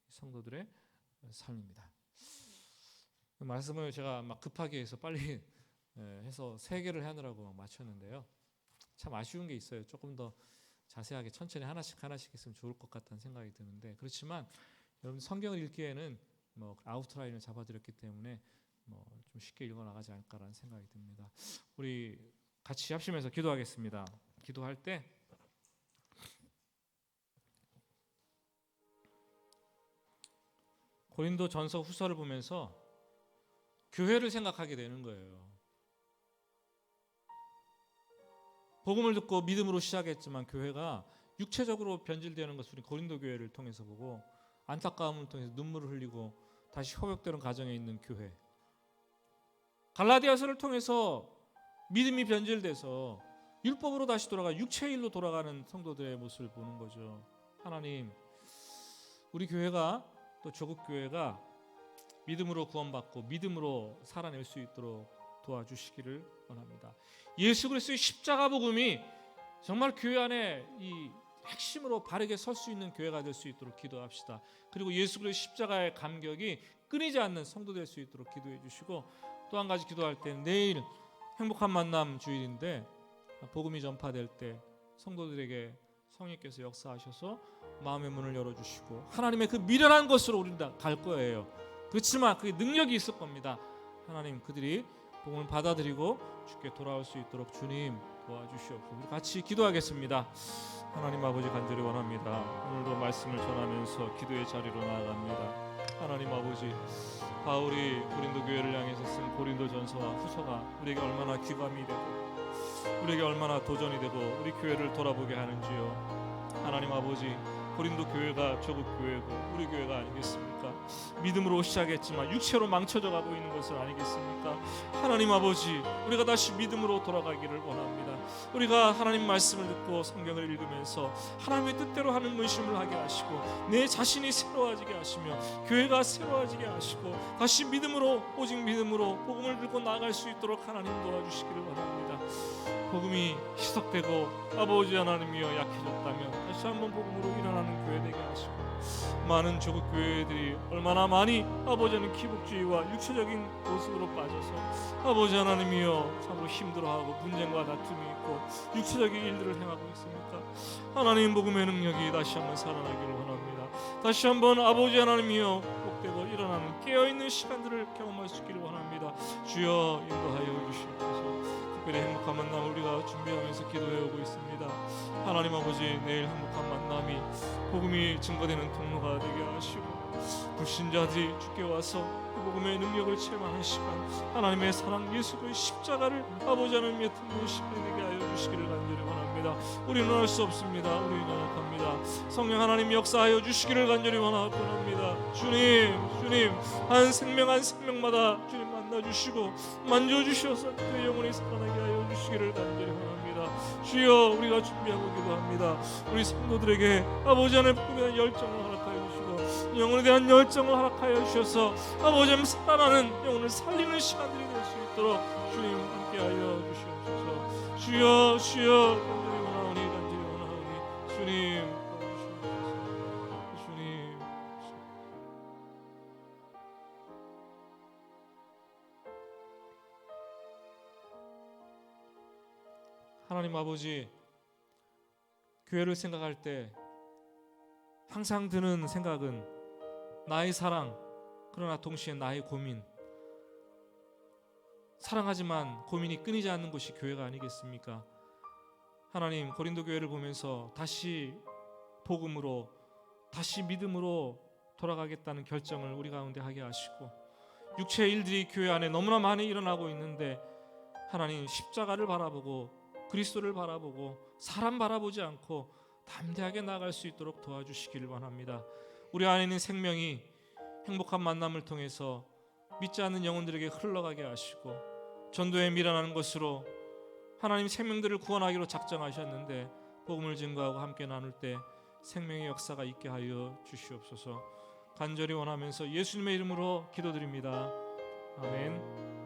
성도들의 삶입니다. 말씀을 제가 막 급하게 해서 빨리 해서 3개를 하느라고 맞췄는데요. 참 아쉬운 게 있어요. 조금 더 자세하게 천천히 하나씩 했으면 좋을 것 같다는 생각이 드는데, 그렇지만 여러분 성경을 읽기에는 뭐 아웃라인을 잡아드렸기 때문에 좀 쉽게 읽어 나가지 않을까라는 생각이 듭니다. 우리 같이 합심해서 기도하겠습니다. 기도할 때 고린도 전서 후서를 보면서 교회를 생각하게 되는 거예요. 복음을 듣고 믿음으로 시작했지만 교회가 육체적으로 변질되는 것을 우리 고린도 교회를 통해서 보고 안타까움을 통해서 눈물을 흘리고 다시 회복되는 과정에 있는 교회, 갈라디아서를 통해서 믿음이 변질돼서 율법으로 다시 돌아가 육체의 일로 돌아가는 성도들의 모습을 보는 거죠. 하나님, 우리 교회가 또 조국 교회가 믿음으로 구원받고 믿음으로 살아낼 수 있도록 도와주시기를 원합니다. 예수 그리스도의 십자가 복음이 정말 교회 안에 이 핵심으로 바르게 설 수 있는 교회가 될 수 있도록 기도합시다. 그리고 예수 그리스도의 십자가의 감격이 끊이지 않는 성도 될 수 있도록 기도해 주시고, 또 한 가지 기도할 때는 내일 행복한 만남 주일인데 복음이 전파될 때 성도들에게 성령께서 역사하셔서 마음의 문을 열어주시고 하나님의 그 미련한 것으로 우리는 다 갈 거예요. 그렇지만 그게 능력이 있을 겁니다. 하나님, 그들이 복음을 받아들이고 주께 돌아올 수 있도록 주님 도와주시옵소서. 우리 같이 기도하겠습니다. 하나님 아버지, 간절히 원합니다. 오늘도 말씀을 전하면서 기도의 자리로 나아갑니다. 하나님 아버지, 바울이 고린도 교회를 향해서 쓴 고린도전서와 후서가 우리에게 얼마나 귀감이 되고 우리에게 얼마나 도전이 되고 우리 교회를 돌아보게 하는지요. 하나님 아버지, 고린도 교회가 조국 교회고 우리 교회가 아니겠습니까? 믿음으로 시작했지만 육체로 망쳐져 가고 있는 것은 아니겠습니까? 하나님 아버지, 우리가 다시 믿음으로 돌아가기를 원합니다. 우리가 하나님 말씀을 듣고 성경을 읽으면서 하나님의 뜻대로 하는 문심을 하게 하시고 내 자신이 새로워지게 하시며 교회가 새로워지게 하시고 다시 믿음으로, 오직 믿음으로 복음을 들고 나아갈 수 있도록 하나님 도와주시기를 원합니다. 복음이 희석되고 아버지 하나님이여 약해졌다면 다시 한번 복음으로 일어나는 교회 되게 하시고, 많은 조국 교회들이 얼마나 많이 아버지 하나님 기복주의와 육체적인 모습으로 빠져서 아버지 하나님이여 참으로 힘들어하고 분쟁과 다툼이 있고 육체적인 일들을 행하고 있습니까? 하나님, 복음의 능력이 다시 한번 살아나기를 원합니다. 다시 한번 아버지 하나님이여 복되고 일어나는 깨어있는 시간들을 경험할 수 있기를 원합니다. 주여 인도하여 주시옵소서. 특별히 행복한 만남 우리가 준비하면서 기도해 오고 있습니다. 하나님 아버지, 내일 행복한 만남이 복음이 증거되는 통로가 되게 하시고 불신자들이 주께 와서 그 복음의 능력을 체험하는 시간, 하나님의 사랑 예수의 십자가를 아버지 하나님의 듣는 시간이 되게 하여 주시기를 간절히 원합니다. 우리는 할 수 없습니다. 우리는 연약합니다. 성령 하나님 역사하여 주시기를 간절히 원합니다. 주님, 한 생명 한 생명마다 주님 만나주시고 만져주셔서 그 영혼이 살아나게 하여 주시기를 간절히 원합니다. 주여, 우리가 준비하고 기도합니다. 우리 성도들에게 아버지 하나님 복음에 대한 열정을 허락하여 주시고 영혼에 대한 열정을 허락하여 주셔서 아버지 하나님 살아나는 영혼을 살리는 시간들이 될 수 있도록 주님 함께하여 주시옵소서. 주여 간절히 원하오니 주님 하나님 아버지, 교회를 생각할 때 항상 드는 생각은 나의 사랑, 그러나 동시에 나의 고민. 사랑하지만 고민이 끊이지 않는 곳이 교회가 아니겠습니까? 하나님, 고린도 교회를 보면서 다시 복음으로, 다시 믿음으로 돌아가겠다는 결정을 우리 가운데 하게 하시고, 육체의 일들이 교회 안에 너무나 많이 일어나고 있는데 하나님, 십자가를 바라보고 그리스도를 바라보고 사람 바라보지 않고 담대하게 나아갈 수 있도록 도와주시기를 원합니다. 우리 안에 있는 생명이 행복한 만남을 통해서 믿지 않는 영혼들에게 흘러가게 하시고 전도에 밀어나는 것으로 하나님 생명들을 구원하기로 작정하셨는데 복음을 증거하고 함께 나눌 때 생명의 역사가 있게 하여 주시옵소서. 간절히 원하면서 예수님의 이름으로 기도드립니다. 아멘.